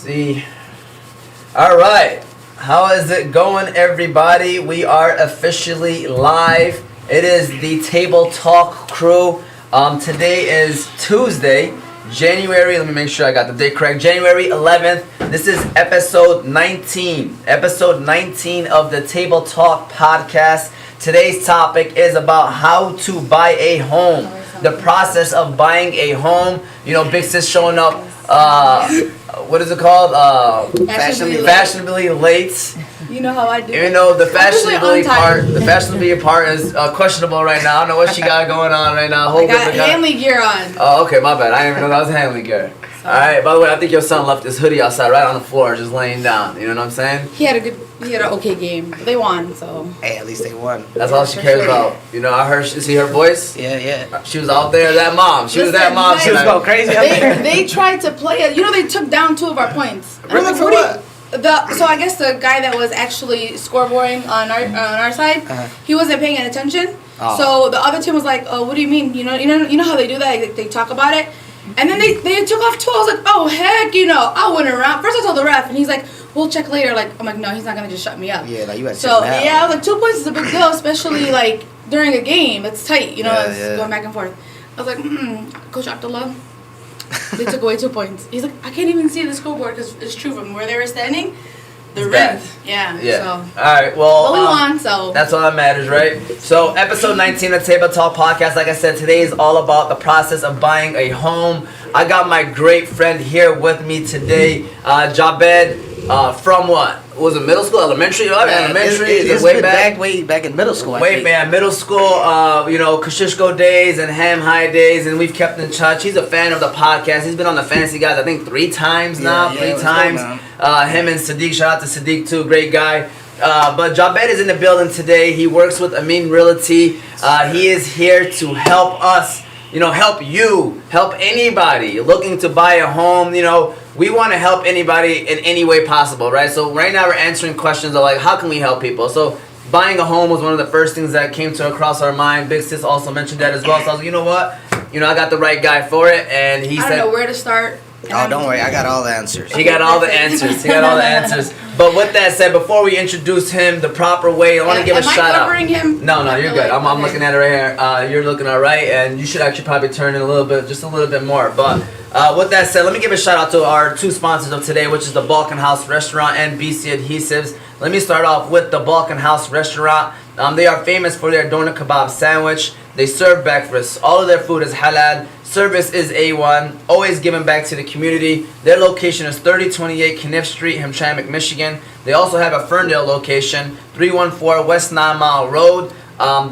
See. All right. How is it going, everybody? We are officially live. It is the Table Talk crew. Today is Tuesday, January. Let me make sure I got the date correct. January 11th. This is episode 19. Episode 19 of the Table Talk podcast. Today's topic is about how to buy a home. The process of buying a home. You know, Big Sis showing up. What is it called? Fashionably late. You know how I do. You know the fashionably part is questionable right now. I don't know what she got going on right now. I got Hanley gear on. Oh, okay, my bad. I didn't even know that was Hanley gear. All right. By the way, I think your son left his hoodie outside, right on the floor, just laying down. You know what I'm saying? He had an okay game. They won, so. Hey, at least they won. That's all she cares about. You know, I heard. See her voice? Yeah. She was out there. That mom. She was that mom. She was going crazy. They tried to play it. You know, they took down 2 of our points. Really? For what? So I guess the guy that was actually scoreboarding on our side, he wasn't paying attention. Oh. So the other team was like, "Oh, what do you mean? You know how they do that? Like, they talk about it." And then they took off 2. I was like, "Oh heck, I went around." First I told the ref, and he's like, "We'll check later." Like, I'm like, "No, he's not gonna just shut me up." Yeah, like you had to So check that yeah, I was like, 2 points is a big deal, especially like during a game. It's tight, it's going back and forth. I was like, Coach Abdullah. They took away 2 points. He's like, I can't even see the scoreboard because it's true from where they were standing. The red. Yeah. So. All right. Well, we won, so that's all that matters, right? So, episode 19 of Table Talk podcast. Like I said, today is all about the process of buying a home. I got my great friend here with me today, Jabed. From what? Was it middle school, elementary? Elementary. It's way back in middle school. Middle school. Kashishko days and Ham High days, and we've kept in touch. He's a fan of the podcast. He's been on the Fantasy Guys, I think 3 times now. 3 times. Him and Sadiq. Shout out to Sadiq too. Great guy. But Jabed is in the building today. He works with Amin Realty. He is here to help us. Help you, help anybody looking to buy a home. We want to help anybody in any way possible, right? So right now we're answering questions of like, how can we help people? So buying a home was one of the first things that came to across our mind. Big Sis also mentioned that as well. So I was like, you know what? I got the right guy for it. And he said, I don't know where to start. Oh, don't worry. I got all the answers. He got all the answers. But with that said, before we introduce him the proper way, I want to give a shout out. Am I covering him? No, you're good. I'm looking at it right here. You're looking all right, and you should actually probably turn in just a little bit more. But with that said, let me give a shout out to our 2 sponsors of today, which is the Balkan House Restaurant and BC Adhesives. Let me start off with the Balkan House Restaurant. They are famous for their doner kebab sandwich. They serve breakfast. All of their food is halal. Service is A1. Always giving back to the community. Their location is 3028 Kniff Street, Hamtramck, Michigan. They also have a Ferndale location, 314 West 9 Mile Road.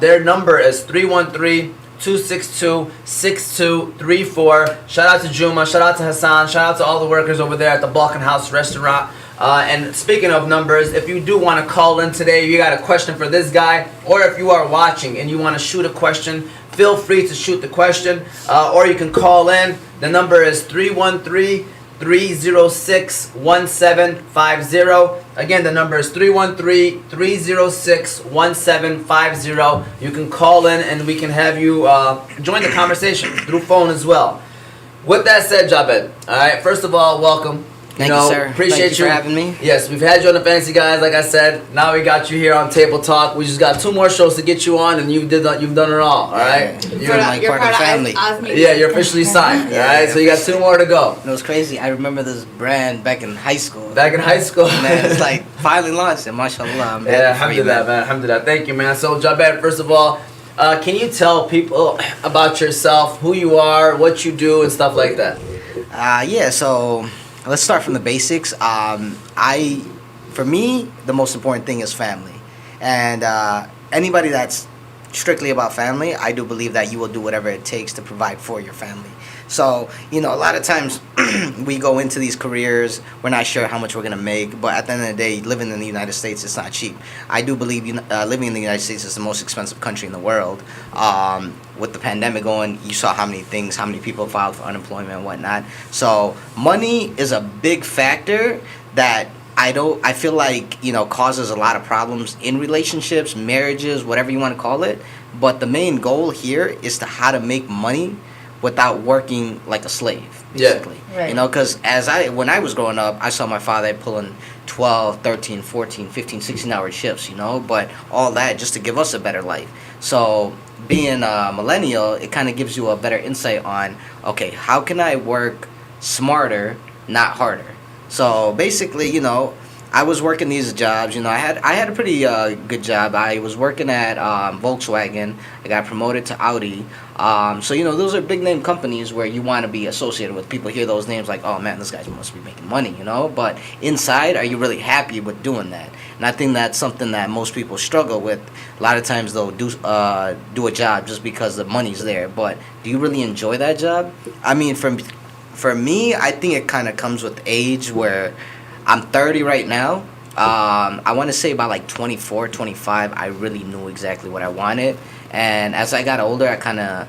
Their number is 313-262-6234. Shout out to Juma. Shout out to Hassan. Shout out to all the workers over there at the Balkan House Restaurant. And speaking of numbers, if you do want to call in today, you got a question for this guy, or if you are watching and you want to shoot a question, feel free to shoot the question, or you can call in. The number is 313-306-1750. Again, the number is 313-306-1750. You can call in and we can have you join the conversation through phone as well. With that said, Jabed, all right, first of all, welcome. Thank you, sir. Appreciate you for having me. Yes, we've had you on the Fantasy Guys, like I said. Now we got you here on Table Talk. We just got 2 more shows to get you on, and you've done it all. All right. You're like part of the family. Yeah, you're officially signed. All right. So you got 2 more to go. It was crazy. I remember this brand back in high school. Man, it's like finally launched, and mashallah. Yeah, alhamdulillah, man. Alhamdulillah. Thank you, man. So Jabed, first of all, can you tell people about yourself, who you are, what you do, and stuff like that? So let's start from the basics. For me, the most important thing is family. And anybody that's strictly about family, I do believe that you will do whatever it takes to provide for your family. So, a lot of times we go into these careers, we're not sure how much we're going to make, but at the end of the day, living in the United States, it's not cheap. I do believe living in the United States is the most expensive country in the world. With the pandemic going, you saw how many people filed for unemployment and whatnot. So money is a big factor that I feel like, causes a lot of problems in relationships, marriages, whatever you want to call it. But the main goal here is how to make money without working like a slave, basically. Right. You know, because when I was growing up, I saw my father pulling 12, 13, 14, 15, 16-hour shifts, you know, but all that just to give us a better life. So being a millennial, it kind of gives you a better insight on, okay, how can I work smarter, not harder? So basically, you know, I was working these jobs. You know, I had a pretty good job. I was working at Volkswagen. I got promoted to Audi. So you know, those are big name companies where you want to be associated with. People hear those names like, oh man, this guy must be making money. You know, but inside, are you really happy with doing that? And I think that's something that most people struggle with. A lot of times they'll do a job just because the money's there. But do you really enjoy that job? I mean, for me, I think it kind of comes with age where I'm 30 right now. I want to say about like 24, 25, I really knew exactly what I wanted. And as I got older, I kind of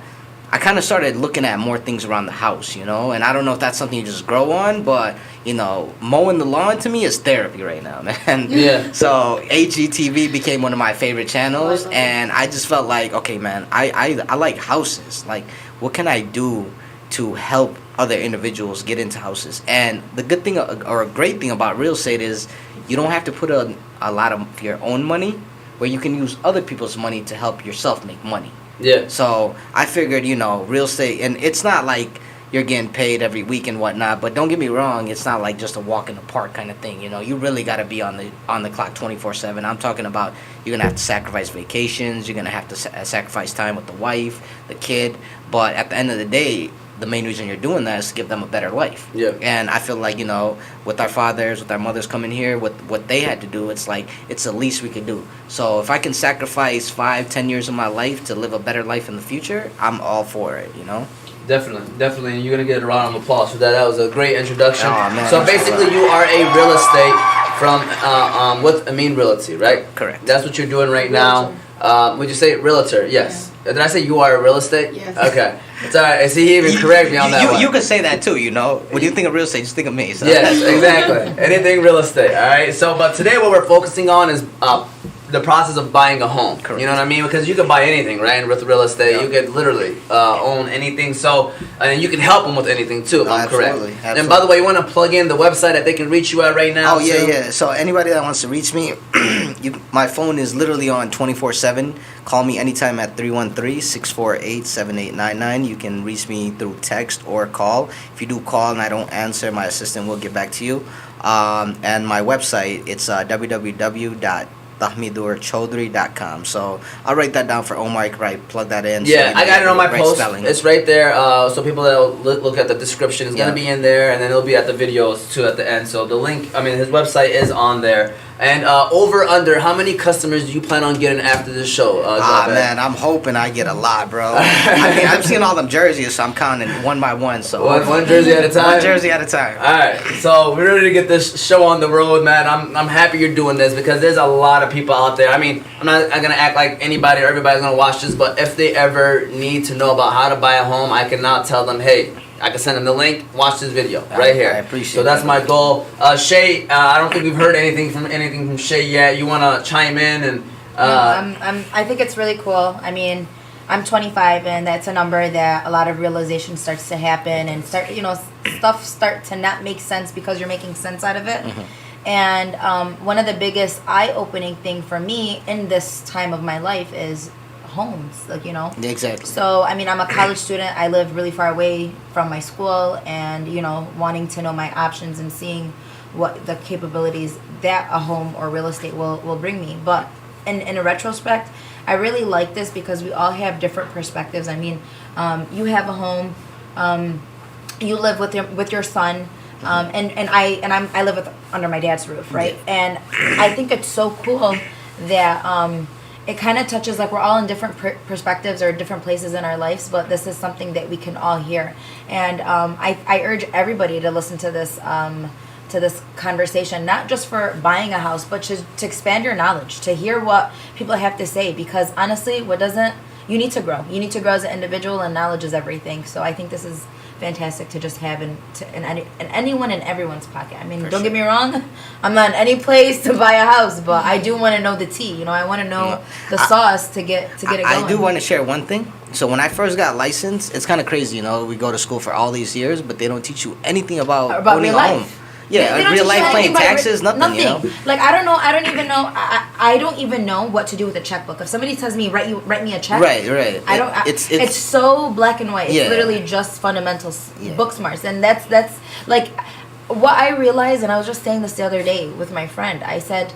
started looking at more things around the house, you know. And I don't know if that's something you just grow on, but, you know, mowing the lawn to me is therapy right now, man. Yeah. So HGTV became one of my favorite channels. And I just felt like, okay, man, I like houses. Like, what can I do to help other individuals get into houses? And the good thing or a great thing about real estate is you don't have to put a lot of your own money, where you can use other people's money to help yourself make money. Yeah. So I figured, you know, real estate, and it's not like you're getting paid every week and whatnot, but don't get me wrong, it's not like just a walk in the park kind of thing. You know, you really got to be on the clock 24/7. I'm talking about you're gonna have to sacrifice vacations, you're gonna have to sacrifice time with the wife, the kid, but at the end of the day, the main reason you're doing that is to give them a better life. Yeah. And I feel like, you know, with our fathers, with our mothers coming here, with what they had to do, it's like, it's the least we could do. So if I can sacrifice 5-10 years of my life to live a better life in the future, I'm all for it, you know? Definitely. And you're going to get a round of applause for that. That was a great introduction. Oh, man, so basically, you are a real estate from with Amin Realty, right? Correct. That's what you're doing right now. Would you say realtor? Yes. Did I say you are a real estate? Yes. Okay. It's all right. See, he even correct me on that one. You could say that too, you know? When you think of real estate, just think of me. So. Yes, exactly. Anything real estate, all right? So, but today what we're focusing on is the process of buying a home. Correct. You know what I mean? Because you can buy anything, right? With real estate, Yeah. you could literally own anything. So, and you can help them with anything too, if I'm correct. Absolutely. And by the way, you want to plug in the website that they can reach you at right now? Oh, yeah, too? yeah. So anybody that wants to reach me, my phone is literally on 24/7. Call me anytime at 313-648-7899. You can reach me through text or call. If you do call and I don't answer, my assistant will get back to you. And my website, it's www.tahmidurchoudhury.com. So I'll write that down for Omar, right? Plug that in. Yeah, so I got it on my post. Spelling. It's right there. So people that look at the description, it's gonna be in there, and then it'll be at the videos too at the end. So the link, I mean, his website is on there. And over under, how many customers do you plan on getting after this show? Man, I'm hoping I get a lot, bro. I mean, I've seen all them jerseys, so I'm counting one by one. So one jersey at a time. One jersey at a time. All right, so we're ready to get this show on the road, man. I'm happy you're doing this because there's a lot of people out there. I mean, I'm gonna act like anybody or everybody's gonna watch this, but if they ever need to know about how to buy a home, I can now tell them, hey, I can send them the link. Watch this video right here. I appreciate. So that's my goal. Shay, I don't think we've heard anything from Shay yet. You wanna chime in and? I think it's really cool. I mean, I'm 25, and that's a number that a lot of realization starts to happen, and stuff start to not make sense because you're making sense out of it. Mm-hmm. And one of the biggest eye-opening thing for me in this time of my life is homes, Exactly. So I mean, I'm a college student. I live really far away from my school, and wanting to know my options and seeing what the capabilities that a home or real estate will bring me. But in a retrospect, I really like this because we all have different perspectives. I mean, you have a home, you live with your son, and I live under my dad's roof, right? And I think it's so cool that it kind of touches, like, we're all in different perspectives or different places in our lives, but this is something that we can all hear. And I urge everybody to listen to this conversation, not just for buying a house, but to expand your knowledge, to hear what people have to say, because honestly, you need to grow. You need to grow as an individual, and knowledge is everything. So I think this is fantastic to just have in anyone and everyone's pocket. I mean, don't get me wrong, I'm not in any place to buy a house, but I do want to know the tea. You know, I want to know the sauce to get it going. I do want to share one thing. So when I first got licensed, it's kind of crazy. You know, we go to school for all these years, but they don't teach you anything about owning a home. Yeah, real life, paying taxes, nothing. You know? Like I don't know. I don't even know what to do with a checkbook. If somebody tells me write me a check, right. I don't. It's so black and white. It's literally just fundamentals, book smarts, and that's like what I realized. And I was just saying this the other day with my friend. I said,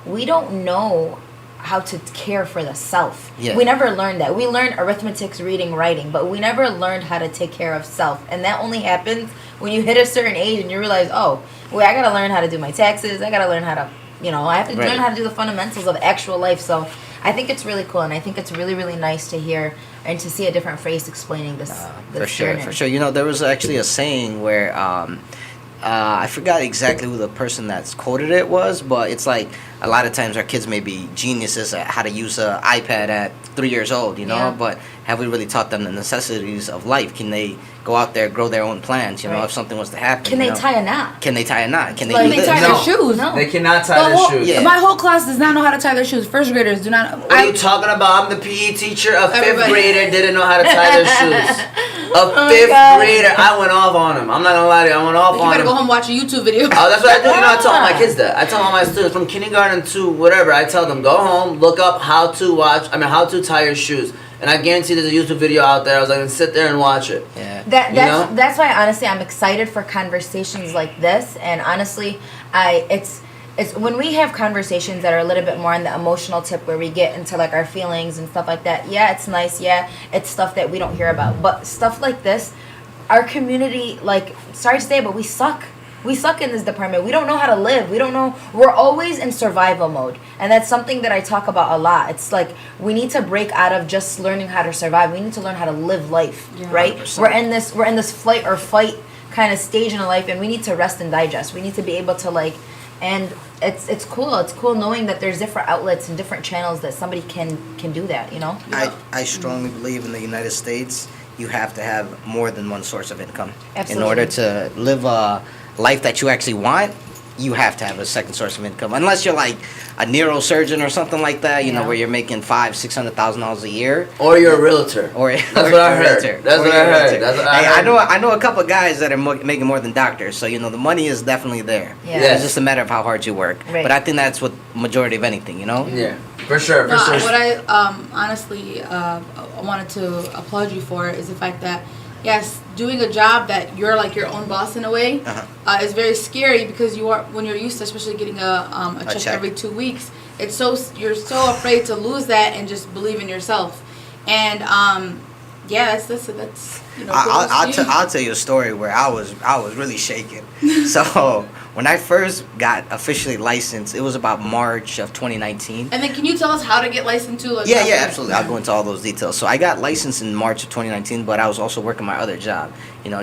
we don't know how to care for the self. We never learned that. We learned arithmetic, reading, writing, but we never learned how to take care of self, and that only happens when you hit a certain age and you realize, oh, well, I gotta learn how to do my taxes. I gotta learn how to, I have to learn how to do the fundamentals of actual life. So I think it's really cool, and I think it's really, really nice to hear and to see a different face explaining this. For sure. You know, there was actually a saying where I forgot exactly who the person that's quoted it was, but it's like a lot of times our kids may be geniuses at how to use an iPad at 3 years old, but have we really taught them the necessities of life? Can they go out there, grow their own plans, if something was to happen? Can they tie a knot? Can they tie a knot? Can they do this? Tie their shoes? No. They cannot tie their shoes. Yeah. My whole class does not know how to tie their shoes. First graders do not. What are you talking about? I'm the PE teacher. A fifth grader didn't know how to tie their shoes. A fifth grader. I went off on him. I'm not going to lie to you. I went off on him. You better go home and watch a YouTube video. Oh, that's what I do. I tell all my kids that. I tell all my students from kindergarten to whatever. I tell them, go home, look up how to tie your shoes. And I guarantee there's a YouTube video out there. I was like, sit there and watch it. Yeah. That's why honestly I'm excited for conversations like this. And honestly, it's when we have conversations that are a little bit more on the emotional tip where we get into like our feelings and stuff like that. Yeah, it's nice. Yeah, it's stuff that we don't hear about. But stuff like this, our community, like, sorry to say, but we suck. We suck in this department. We don't know how to live. We don't know. We're always in survival mode. And that's something that I talk about a lot. It's like we need to break out of just learning how to survive. We need to learn how to live life, right? 100%. We're in this flight or fight kind of stage in life, and we need to rest and digest. We need to be able to and it's cool. It's cool knowing that there's different outlets and different channels that somebody can do that, I strongly believe in the United States, you have to have more than one source of income. Absolutely. In order to live a life that you actually want. You have to have a second source of income, unless you're like a neurosurgeon or something like that. You know, where you're making $500,000-$600,000 a year, or you're a realtor. That's what I heard. That's what I heard. I know a couple of guys that are making more than doctors. So the money is definitely there. Yeah. It's just a matter of how hard you work. Right. But I think that's what majority of anything. Yeah, for sure. What I honestly wanted to applaud you for is the fact that, yes, doing a job that you're like your own boss in a way is very scary because when you're used to especially getting a check every 2 weeks, you're so afraid to lose that and just believe in yourself. And that's I'll tell you a story where I was really shaken. So when I first got officially licensed, it was about March of 2019. And then can you tell us how to get licensed too? Yeah, absolutely. I'll go into all those details. So I got licensed in March of 2019, but I was also working my other job,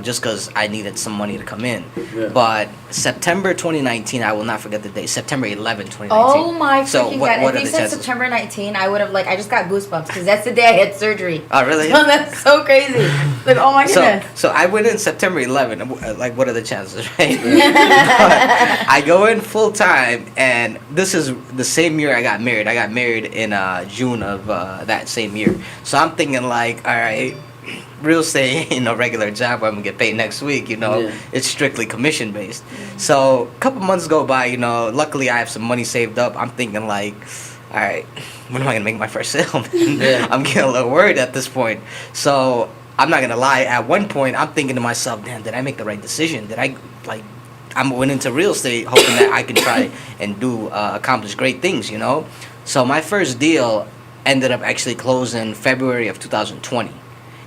just because I needed some money to come in. Yeah. But September 2019, I will not forget the date, September 11, 2019. Oh my freaking God. If you said September 19, I would have, I just got goosebumps because that's the day I had surgery. Oh, really? So that's so crazy. Oh my goodness. So I went in September 11. What are the chances, right? I go in full time, and this is the same year I got married. I got married in June of that same year. So I'm thinking all right, real estate ain't no regular job where I'm gonna get paid next week. It's strictly commission based. So a couple months go by. Luckily I have some money saved up. I'm thinking all right, when am I gonna make my first sale? I'm getting a little worried at this point. So I'm not gonna lie. At one point, I'm thinking to myself, "Damn, did I make the right decision? Did I I'm went into real estate hoping that I can try and accomplish great things, So my first deal ended up actually closing February of 2020,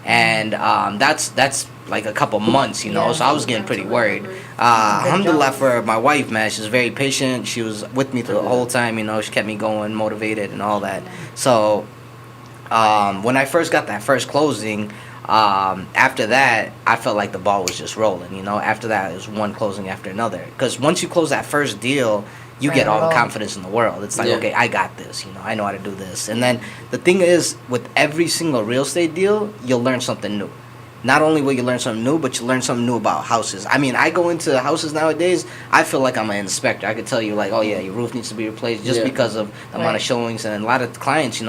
and that's like a couple months, So I was getting pretty worried. Alhamdulillah for my wife, man. She's very patient. She was with me through the whole time, She kept me going, motivated, and all that. So when I first got that first closing. After that, I felt like the ball was just rolling, After that, it was one closing after another. Because once you close that first deal, you get all the confidence in the world. It's like, okay, I got this, I know how to do this. And then the thing is, with every single real estate deal, you'll learn something new. not only will you learn something new, but you learn something new about houses. I mean, I go into houses nowadays, I feel like I'm an inspector. I could tell you, like, oh yeah, your roof needs to be replaced just because of the amount of showings. And a lot of clients,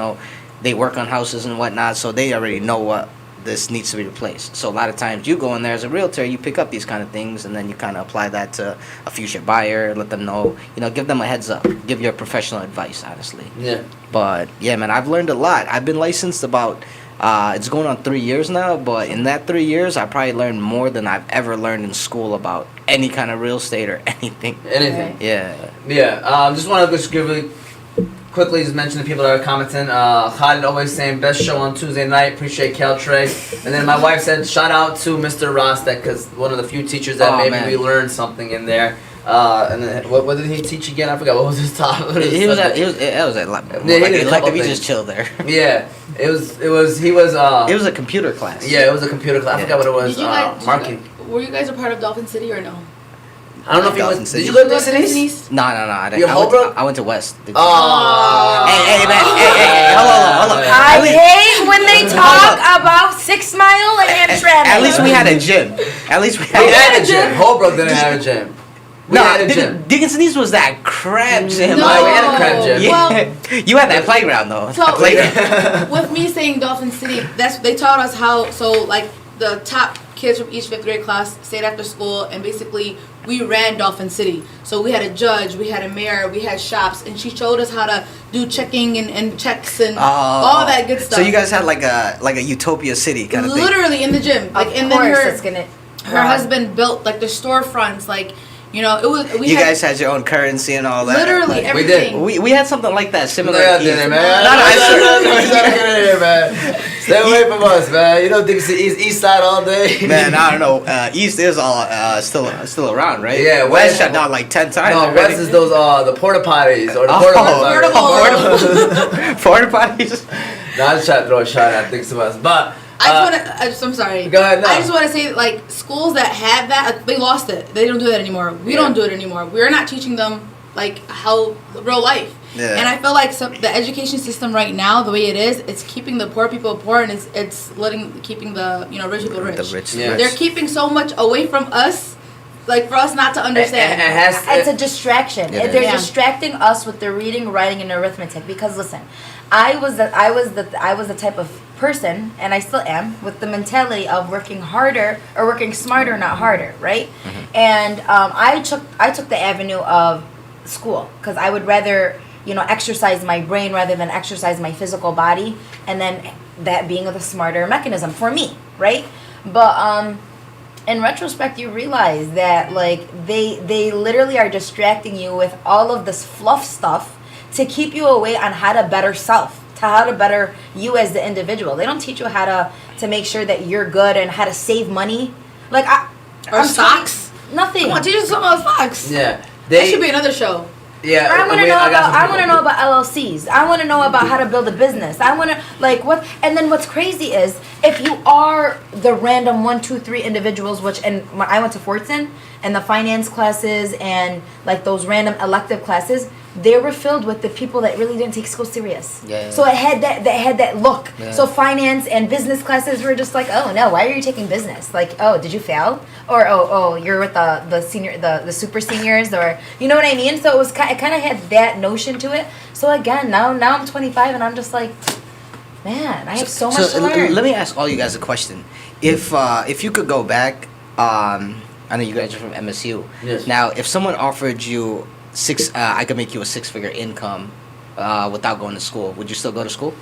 they work on houses and whatnot, so they already know what this needs to be replaced. So a lot of times you go in there as a realtor, you pick up these kind of things, and then you kind of apply that to a future buyer, let them know, give them a heads up, give your professional advice, honestly. Yeah. But yeah, man, I've learned a lot. I've been licensed about it's going on 3 years now, but in that 3 years, I probably learned more than I've ever learned in school about any kind of real estate or anything. Anything. Yeah. Yeah. Just want to just quickly just mention the people that are commenting. Khalid always saying best show on Tuesday night. Appreciate Caltrey. And then my wife said shout out to Mr. Rostek because one of the few teachers that we learned something in there. And then what did he teach again? I forgot what was his topic. He was at elective. We just chilled there. Yeah, it was a computer class. Yeah, it was a computer class. I forgot what it was. Did you guys, marketing. Were you guys a part of Dolphin City or no? I don't know if you went. Did you go to Dolphin City? No, I didn't. I went to West. Oh. Hey, man. Hey, hold on. I hate when they talk about 6 Mile and Amsterdam. At least we had a gym. We had a gym. Holbrook didn't have a gym. We had a gym. Dickinson's was that crab gym. No, we had a crab gym. Yeah. Well, you had that playground though. So with me saying Dolphin City, they taught us how. So like the top kids from each 5th grade class stayed after school, and basically we ran Dolphin City. So we had a judge, we had a mayor, we had shops, and she showed us how to do checking and checks and all that good stuff. So you guys had like a Utopia City kind of thing. Literally in the gym, like, and then her husband built like the storefronts, like. It was. You guys had your own currency and all that. Literally everything. We had something like that similar. No, man. Man. Stay away from us, man. You don't think it's the East Side all day. Man, I don't know. East is all still around, right? Yeah, West shut down like 10 times. No, already. West is those the porta potties or the porta potties. No, I just try to throw a shot at things to us, but. I'm sorry. Go ahead. No. I just want to say, like, schools that have that, they lost it. They don't do that anymore. We don't do it anymore. We're not teaching them, like, how real life. Yeah. And I feel like the education system right now, the way it is, it's keeping the poor people poor, and it's keeping the rich people rich. The rich. Yeah. They're keeping so much away from us, like, for us not to understand. It's a distraction. They're distracting us with the reading, writing, and arithmetic. Because listen, I was the type of person, and I still am, with the mentality of working harder or working smarter, not harder, right? Mm-hmm. And I took the avenue of school because I would rather exercise my brain rather than exercise my physical body, and then that being the smarter mechanism for me, right? But in retrospect, you realize that like they literally are distracting you with all of this fluff stuff to keep you away on how to better self, to how to better you as the individual. They don't teach you how to make sure that you're good and how to save money. Like or stocks. Nothing. Come on, teach us something about stocks. Yeah, that should be another show. Yeah, I want to know about LLCs. I want to know about how to build a business. I want to and then what's crazy is if you are the random 1, 2, 3 individuals, when I went to Fortson and the finance classes and like those random elective classes, they were filled with the people that really didn't take school serious. Yeah. So it had that look. Yeah. So finance and business classes were just like, oh no, why are you taking business? Like, oh, did you fail? Or oh, you're with the senior, the super seniors, or you know what I mean? So it kind of had that notion to it. So again, now I'm 25 and I'm just like, man, I have so much to learn. Let me ask all you guys a question. If you could go back, I know you guys are from MSU. Yes. Now, if someone offered you I could make you a 6-figure income without going to school, would you still go to school?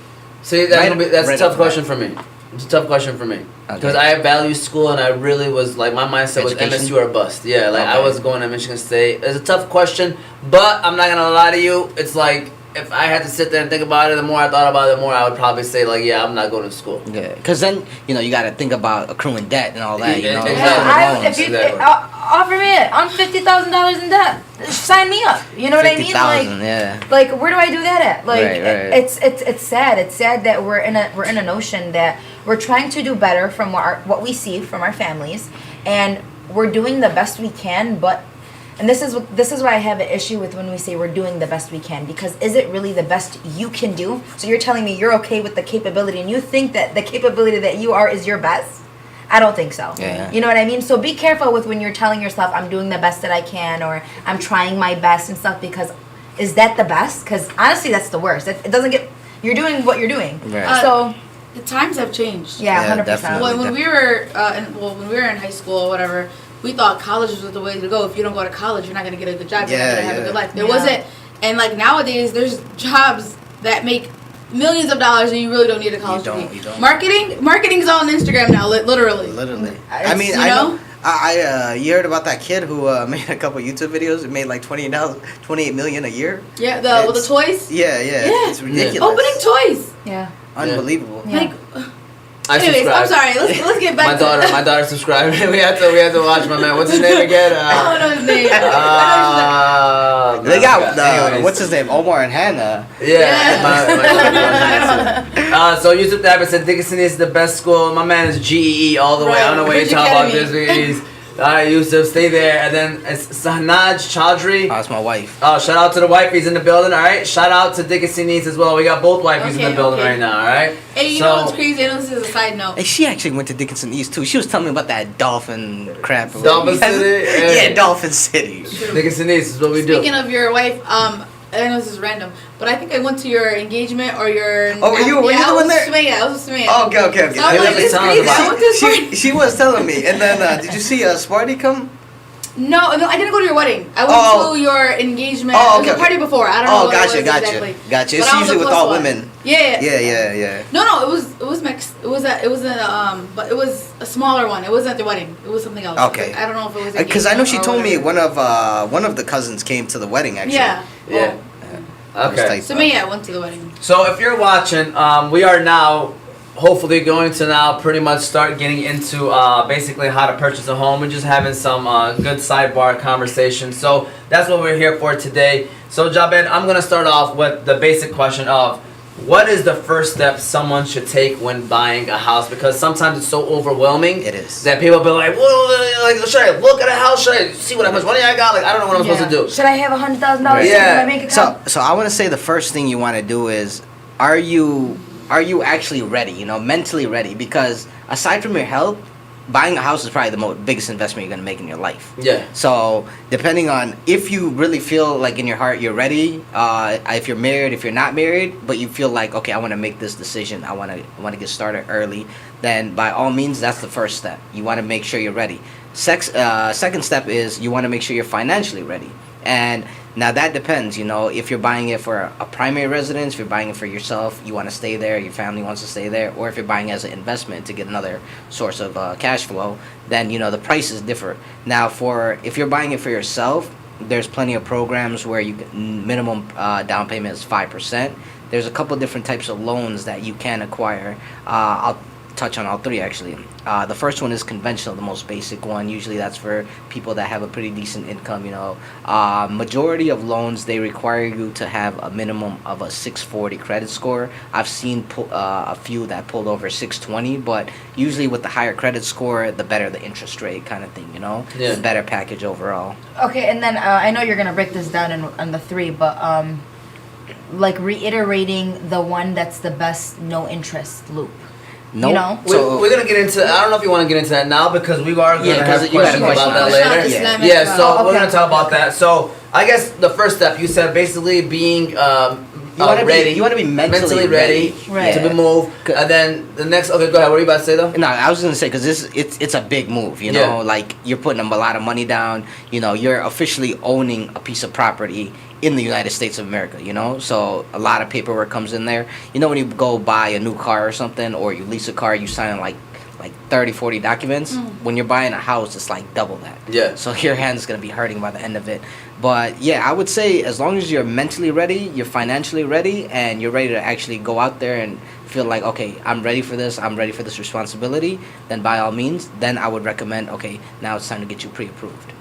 See, that's a tough question for me. It's a tough question for me because I value school and I really was like my mindset was MSU or bust. Yeah, like I was going to Michigan State. It's a tough question, but I'm not gonna lie to you. It's like if I had to sit there and think about it, the more I thought about it, the more I would probably say like, yeah, I'm not going to school. Yeah, because then you got to think about accruing debt and all that. Exactly. Offer me it. I'm $50,000 in debt. Sign me up. You know what I mean? Like where do I do that at? Like it's sad. It's sad that we're in a notion that we're trying to do better from what we see from our families, and we're doing the best we can, but. And this is why I have an issue with when we say we're doing the best we can, because is it really the best you can do? So you're telling me you're okay with the capability and you think that the capability that you are is your best? I don't think so. Yeah. You know what I mean? So be careful with when you're telling yourself, I'm doing the best that I can, or I'm trying my best and stuff, because is that the best? Because honestly, that's the worst. It doesn't get, you're doing what you're doing. Right. So The times have changed. yeah, 100%. definitely. When we were when we were in high school or whatever, we thought college was the way to go. If you don't go to college, you're not gonna get a good job. You're not gonna have a good life. There wasn't, and like nowadays, there's jobs that make millions of dollars and you really don't need a college degree. You don't. Marketing's on Instagram now, literally. I mean, you I know? know. You heard about that kid who made a couple YouTube videos and made like $28 million a year. Yeah, with the toys. Yeah. It's ridiculous. Opening toys. Yeah. Unbelievable. Yeah. Like, I anyways, subscribe. I'm sorry. Let's get back. My daughter subscribed. we had to watch my man. What's his name again? I don't know his name. They got anyways. what's his name? Omar and Hannah. Yeah. So Yusuf Dabit said Dickinson is the best school. My man is GEE all the way. I don't know what you're talking about this. All right, Yusuf, stay there. And then it's Jabed Choudhury. Oh, that's my wife. Oh, shout out to the wifeys in the building. All right. Shout out to Dickinson East as well. We got both wifeys in the building right now. All right. Hey, you know what's crazy? I know this is a side note. Hey, she actually went to Dickinson East too. She was telling me about that dolphin crap. Dolphin City? Yeah, Dolphin City. Dickinson East is what we do. Speaking of your wife, I know this is random, but I think I went to your engagement or your. Oh, were you the one there? I was with Sumaya. Oh, okay. So I was like, this is crazy. I went to this party. She was telling me, and then did you see Sparty come? No, I didn't go to your wedding. I went to your engagement. Oh, It was a party before. I don't know what it was exactly. Gotcha. But It's I was usually a with plus all one. women. Yeah. Yeah. No, it was mixed. But it was a smaller one. It wasn't at the wedding. It was something else. Okay. I don't know if it was. Because I know she engagement or told me whatever. one of the cousins came to the wedding actually. Yeah. Yeah. Okay. So me, I went to the wedding. So if you're watching, we are now hopefully going to now pretty much start getting into basically how to purchase a home. We're just having some good sidebar conversation. So that's what we're here for today. So Jabed, I'm going to start off with the basic question of what is the first step someone should take when buying a house? Because sometimes it's so overwhelming. It is. That people be like, well, like, should I look at a house? Should I see how much money I got? Like, I don't know what I'm supposed to do. Should I have $100,000 Yeah. in my bank account? So I want to say the first thing you want to do is are you actually ready? Mentally ready? Because aside from your health, buying a house is probably the biggest investment you're going to make in your life. Yeah. So depending on if you really feel like in your heart you're ready, if you're married, if you're not married, but you feel like, okay, I want to make this decision, I want to get started early, then by all means, that's the first step. You want to make sure you're ready. Second step is you want to make sure you're financially ready. And now that depends, if you're buying it for a primary residence, if you're buying it for yourself, you want to stay there, your family wants to stay there, or if you're buying as an investment to get another source of cash flow, then, the prices differ. Now, if you're buying it for yourself, there's plenty of programs where minimum down payment is 5%. There's a couple different types of loans that you can acquire. I'll touch on all three actually. The first one is conventional, the most basic one. Usually that's for people that have a pretty decent income. Majority of loans, they require you to have a minimum of a 640 credit score. I've seen a few that pulled over 620, but usually with the higher credit score, the better the interest rate kind of thing. Yeah. The better package overall. Okay, and then I know you're gonna break this down on the three, but like reiterating the one that's the best no interest loop. Nope. We're gonna get into. I don't know if you want to get into that now because we are gonna have you got a questions question about that later. Yeah. So we're gonna talk about that. So I guess the first step you said basically being ready. You want to be mentally ready to be moved, and then the next. Okay, go ahead. What were you about to say though? No, I was gonna say because it's a big move. Like you're putting a lot of money down. You're officially owning a piece of property in the United States of America, so a lot of paperwork comes in there. When you go buy a new car or something, or you lease a car, you sign like 30, 40 documents. When you're buying a house, it's like double that. Yeah. So your hand's gonna be hurting by the end of it. But yeah, I would say as long as you're mentally ready, you're financially ready, and you're ready to actually go out there and feel like, okay, I'm ready for this responsibility, then by all means, then I would recommend, okay, now it's time to get you pre-approved.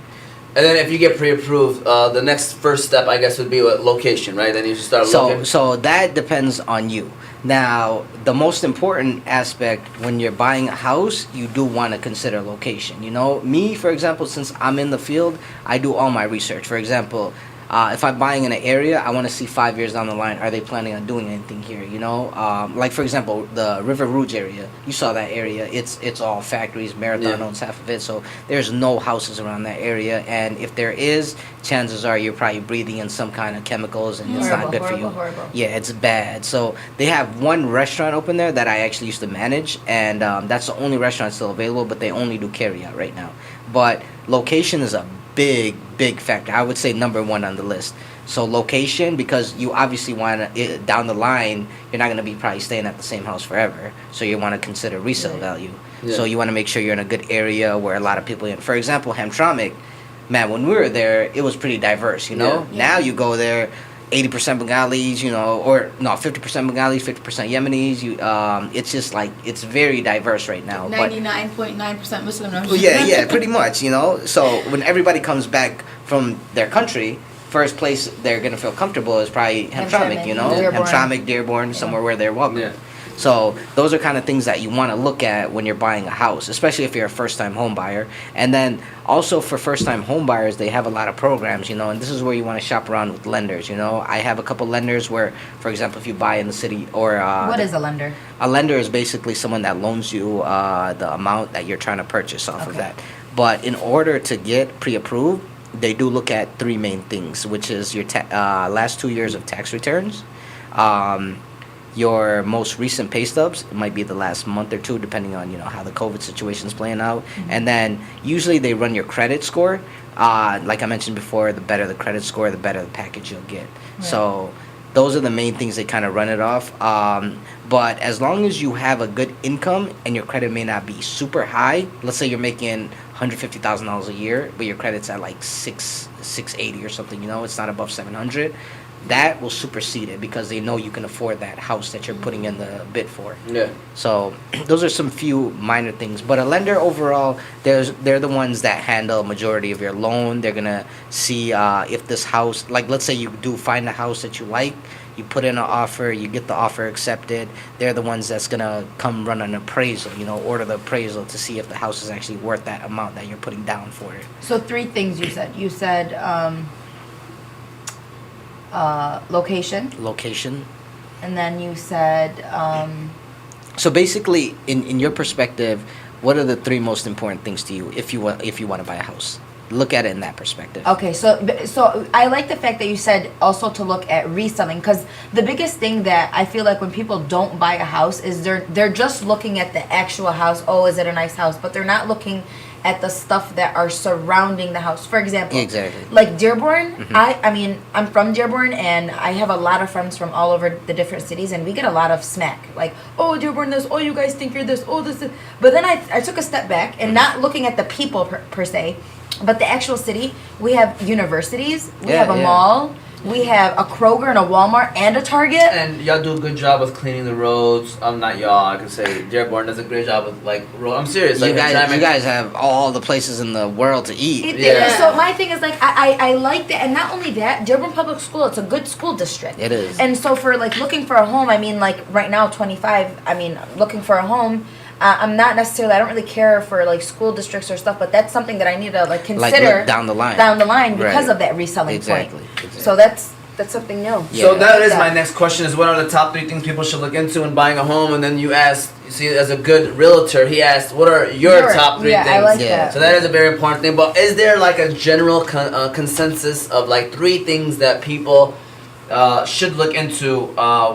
And then if you get pre-approved, the next first step, I guess, would be location, right? Then you should start looking. So that depends on you. Now, the most important aspect when you're buying a house, you do want to consider location. Me, for example, since I'm in the field, I do all my research. For example, if I'm buying in an area, I want to see 5 years down the line, are they planning on doing anything here? You know, like for example, the River Rouge area. You saw that area. It's all factories. Marathon owns half of it, so there's no houses around that area. And if there is, chances are you're probably breathing in some kind of chemicals, and it's not good for you. Horrible. Yeah, it's bad. So they have one restaurant open there that I actually used to manage, and that's the only restaurant still available. But they only do carry out right now. But location is a big factor. I would say number one on the list. So location, because you obviously want to, down the line, you're not going to be probably staying at the same house forever. So you want to consider resale value. So you want to make sure you're in a good area where a lot of people in. For example, Hamtramck, man, when we were there, it was pretty diverse, you know? Now you go there, 80% Bengalis, you know, or no, 50% Bengalis, 50% Yemenis. It's just like, it's very diverse right now. 99.9% Muslim. Yeah, pretty much, you know. So when everybody comes back from their country, first place they're gonna feel comfortable is probably Hamtramck, you know, Hamtramck, Dearborn, somewhere where they're welcome. Yeah. So those are kind of things that you want to look at when you're buying a house, especially if you're a first-time home buyer. And then also for first-time home buyers, they have a lot of programs, you know, and this is where you want to shop around with lenders, you know. I have a couple lenders where, for example, if you buy in the city or... what is a lender? A lender is basically someone that loans you the amount that you're trying to purchase off of that. But in order to get pre-approved, they do look at three main things, which is your last 2 years of tax returns, your most recent pay stubs. It might be the last month or two, depending on, you know, how the COVID situation is playing out. And then usually they run your credit score. Like I mentioned before, the better the credit score, the better the package you'll get. Right. So those are the main things they kind of run it off. But as long as you have a good income and your credit may not be super high, let's say you're making $150,000 a year, but your credit's at like 680 or something, you know, it's not above 700. That will supersede it because they know you can afford that house that you're putting in the bid for. Yeah. So those are some few minor things. But a lender overall, they're the ones that handle majority of your loan. They're gonna see if this house, like let's say you do find a house that you like, you put in an offer, you get the offer accepted. They're the ones that's gonna come run an appraisal, you know, order the appraisal to see if the house is actually worth that amount that you're putting down for it. So three things you said. You said location. And then you said so basically in your perspective, what are the three most important things to you if you want to buy a house? Look at it in that perspective. Okay, so I like the fact that you said also to look at reselling, because the biggest thing that I feel like when people don't buy a house is they're just looking at the actual house. Oh, is it a nice house? But they're not looking at the stuff that are surrounding the house. For example, like Dearborn, I mean, I'm from Dearborn, and I have a lot of friends from all over the different cities, and we get a lot of smack. Like, oh, Dearborn this, oh, you guys think you're this, oh, this. But then I took a step back and not looking at the people per se, but the actual city. We have universities, we have a mall, we have a Kroger and a Walmart and a Target. And y'all do a good job with cleaning the roads. Not y'all, I could say Dearborn does a great job with like road. I'm serious. You like, guys have all the places in the world to eat. So my thing is like I like that, and not only that, Dearborn Public School, it's a good school district. It is. And so for like looking for a home, I mean like right now 25. I mean looking for a home. I'm not necessarily. I don't really care for like school districts or stuff, but that's something that I need to like consider down the line. Because of that reselling point. Exactly. So that's something new. Yeah. So that is my next question: is what are the top three things people should look into when buying a home? And then you asked, see, as a good realtor, he asked, what are your top three things? I like that. So that is a very important thing. But is there like a general consensus of like three things that people should look into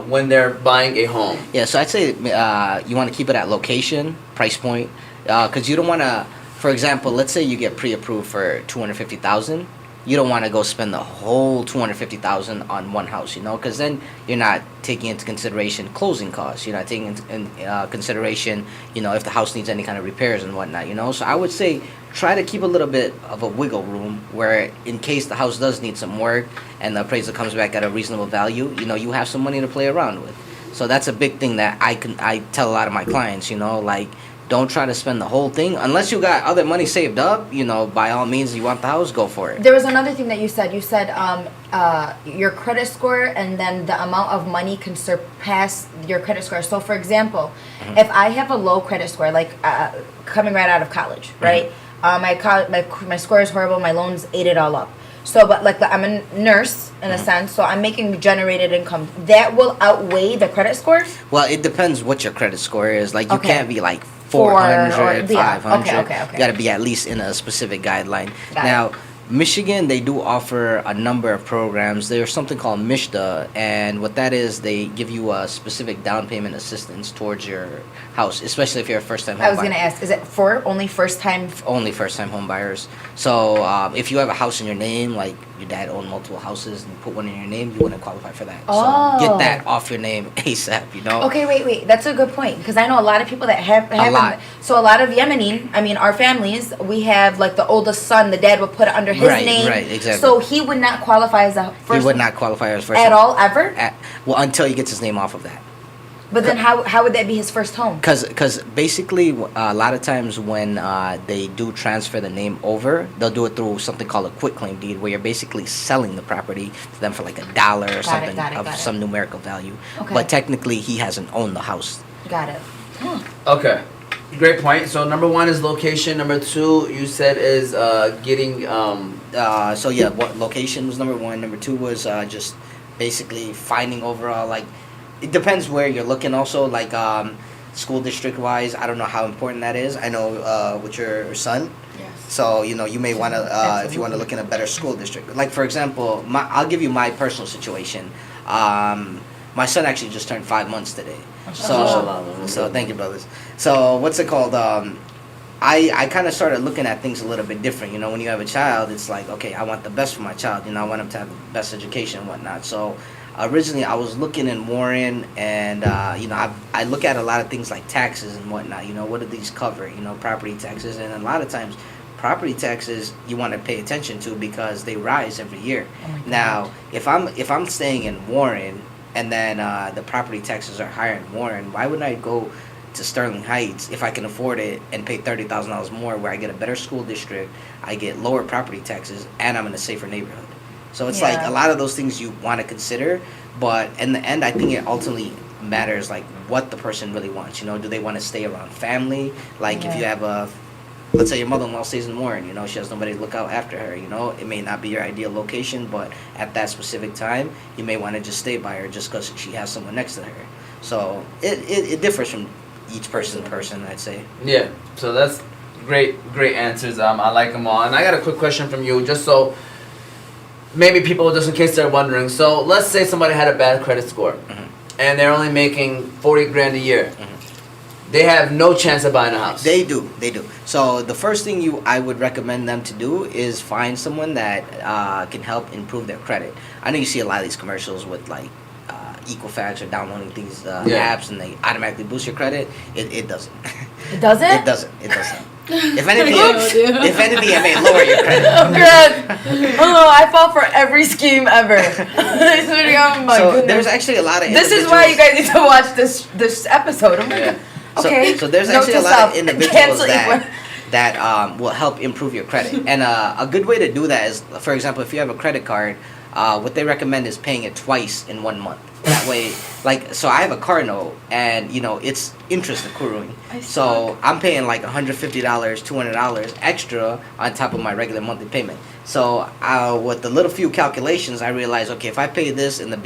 when they're buying a home? Yeah, so I'd say you want to keep it at location, price point, because you don't want to, for example, let's say you get pre-approved for $250,000. You don't want to go spend the whole $250,000 on one house, you know, because then you're not taking into consideration closing costs. You're not taking into consideration, you know, if the house needs any kind of repairs and whatnot, you know. So I would say try to keep a little bit of a wiggle room where in case the house does need some work and the appraisal comes back at a reasonable value, you know, you have some money to play around with. So that's a big thing that I tell a lot of my clients, you know, like, don't try to spend the whole thing. Unless you got other money saved up, you know, by all means, you want the house, go for it. There was another thing that you said. You said your credit score and then the amount of money can surpass your credit score. So, for example, if I have a low credit score, like coming right out of college, right? My score is horrible. My loans ate it all up. So, but like I'm a nurse in a sense, so I'm making generated income. That will outweigh the credit score? Well, it depends what your credit score is. Like, you Okay. can't be like 400, yeah. 500. Okay. You got to be at least in a specific guideline. Got Now, Michigan, they do offer a number of programs. There's something called MISHDA, and what that is, they give you a specific down payment assistance towards your house, especially if you're a first-time home I was buyer. gonna ask, is it for only first time? Only first-time home buyers. So if you have a house in your name, like your dad owned multiple houses and you put one in your name, you wouldn't qualify for that. Oh. So get that off your name ASAP, you know? Okay, wait. That's a good point because I know a lot of people that have lot. So a lot of Yemeni, I mean, our families, we have like the oldest son, the dad would put it under his name. Right, exactly. So he would not qualify as a first. He would not qualify as first at home. all ever. Well, until he gets his name off of that. But then how would that be his first home? Because basically, a lot of times when they do transfer the name over, they'll do it through something called a quitclaim deed, where you're basically selling the property to them for like $1 or something of some numerical value. Okay. But technically, he hasn't owned the house. Got it. Okay. Great point. So number 1 is location. Number 2, you said, is getting. So yeah, location was number 1. Number 2 was just basically finding overall, like, it depends where you're looking also, like school district wise. I don't know how important that is. I know with your son. Yes. So, you know, you may want to, if you want to look in a better school district. Like, for example, I'll give you my personal situation. My son actually just turned 5 months today. So thank you, brothers. So what's it called? I kind of started looking at things a little bit different. You know, when you have a child, it's like, okay, I want the best for my child. You know, I want him to have the best education and whatnot. So originally I was looking in Warren, and you know, I look at a lot of things like taxes and whatnot. You know, what do these cover? You know, property taxes, and a lot of times property taxes you want to pay attention to because they rise every year. Now, if I'm staying in Warren and then the property taxes are higher in Warren, why wouldn't I go to Sterling Heights if I can afford it and pay $30,000 more, where I get a better school district, I get lower property taxes, and I'm in a safer neighborhood? So it's like a lot of those things you want to consider, but in the end, I think it ultimately matters like what the person really wants. You know, do they want to stay around family? Like if you have let's say your mother-in-law stays in Warren, you know, she has nobody to look out after her, you know, it may not be your ideal location, but at that specific time, you may want to just stay by her just because she has someone next to her. So it differs from each person, I'd say. Yeah, so that's great answers. I like them all. And I got a quick question from you, just so maybe people, just in case they're wondering. So let's say somebody had a bad credit score, and they're only making 40 grand a year. They have no chance of buying a house. They do. So the first thing I would recommend them to do is find someone that can help improve their credit. I know you see a lot of these commercials with like Equifax or downloading these apps, and they automatically boost your credit. It doesn't. It doesn't? It doesn't. If anything, it may lower your credit. I fall for every scheme ever. I swear to God, my So goodness. there's actually a lot of This is why you guys need to watch this episode. Okay. So there's actually a lot of individuals that will help improve your credit. And a good way to do that is, for example, if you have a credit card, what they recommend is paying it twice in 1 month. That way, like, so I have a car note, and you know it's interest accruing. So I'm paying like $150, $200 extra on top of my regular monthly payment. So with the little few calculations, I realized, okay, if I pay this in the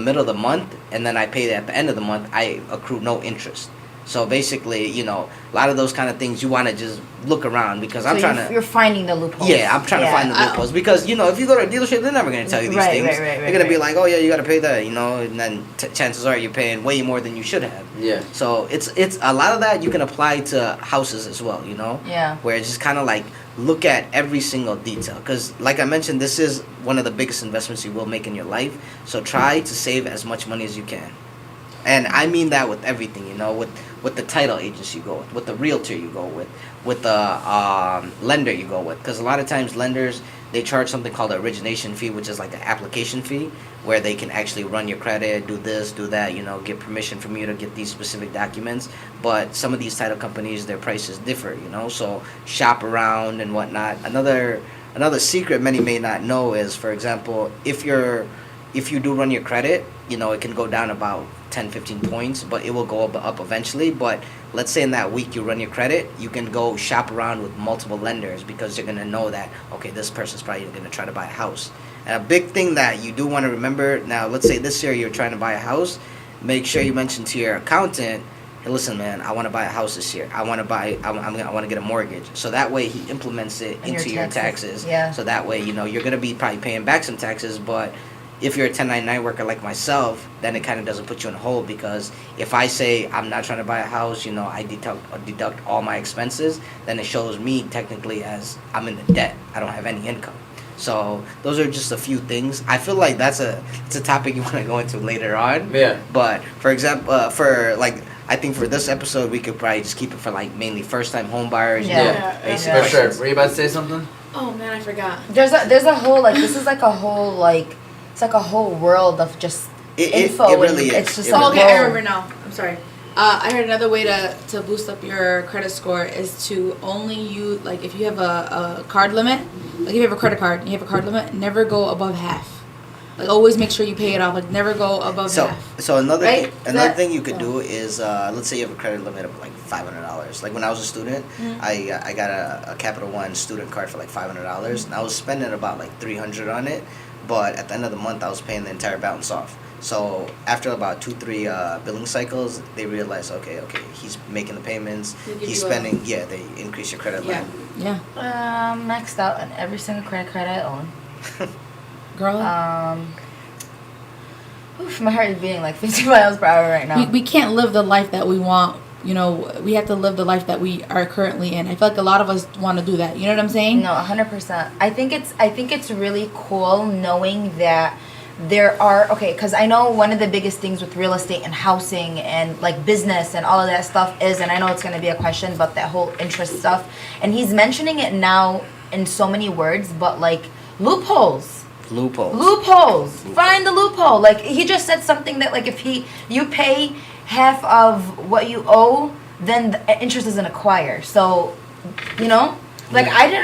middle of the month, and then I pay it at the end of the month, I accrue no interest. So basically, you know, a lot of those kind of things you want to just look around, because you're finding the loopholes. Yeah, I'm trying to find the loopholes, because you know, if you go to a dealership, they're never going to tell you these things. They're going to be like, oh yeah, you got to pay that, you know, and then chances are you're paying way more than you should have. Yeah. So it's a lot of that you can apply to houses as well, you know. Yeah. Where it's just kind of like look at every single detail, because like I mentioned, this is one of the biggest investments you will make in your life. So try to save as much money as you can. And I mean that with everything, you know, with the title agency you go with the realtor you go with the lender you go with. Because a lot of times lenders, they charge something called an origination fee, which is like an application fee, where they can actually run your credit, do this, do that, you know, get permission from you to get these specific documents. But some of these title companies, their prices differ, you know, so shop around and whatnot. Another secret many may not know is, for example, if you do run your credit, it can go down about 10, 15 points, but it will go up eventually. But let's say in that week you run your credit, you can go shop around with multiple lenders because you're going to know that, okay, this person's probably going to try to buy a house. And a big thing that you do want to remember, now let's say this year you're trying to buy a house, make sure you mention to your accountant, hey, listen, man, I want to buy a house this year. I want to get a mortgage. So that way he implements it into your taxes. Yeah. So that way, you're going to be probably paying back some taxes, but if you're a 1099 worker like myself, then it kind of doesn't put you in a hole, because if I say I'm not trying to buy a house, I deduct all my expenses, then it shows me technically as I'm in the debt. I don't have any income. So those are just a few things. I feel like it's a topic you want to go into later on. Yeah. But for example, I think for this episode we could probably just keep it for mainly first time home buyers. Yeah. For sure. Were you about to say something? Oh man, I forgot. There's a whole this is like a whole it's like a whole world of just info. It really is. It's just Okay, I remember now. I'm sorry. I heard another way to boost up your credit score is to only use, if you have a card limit, if you have a credit card and you have a card limit, never go above half. Always make sure you pay it off. Never go above half. So another Right? thing you could do is let's say you have a credit limit of $500. When I was a student, I got a Capital One student card for $500, and I was spending about $300 on it, but at the end of the month I was paying the entire balance off. So after about 2-3 billing cycles, they realized, okay, he's making the payments, he's spending. They increase your credit line. Yeah. Maxed out on every single credit card I own. Girl. My heart is beating 50 miles per hour right now. We can't live the life that we want. We have to live the life that we are currently in. I feel like a lot of us want to do that. You know what I'm saying? No, 100%. I think it's really cool knowing that there are, because I know one of the biggest things with real estate and housing and business and all of that stuff is, and I know it's going to be a question about that whole interest stuff, and he's mentioning it now in so many words, but loopholes. Find the loophole. He just said something that if you pay half of what you owe, then the interest isn't acquired. So, I didn't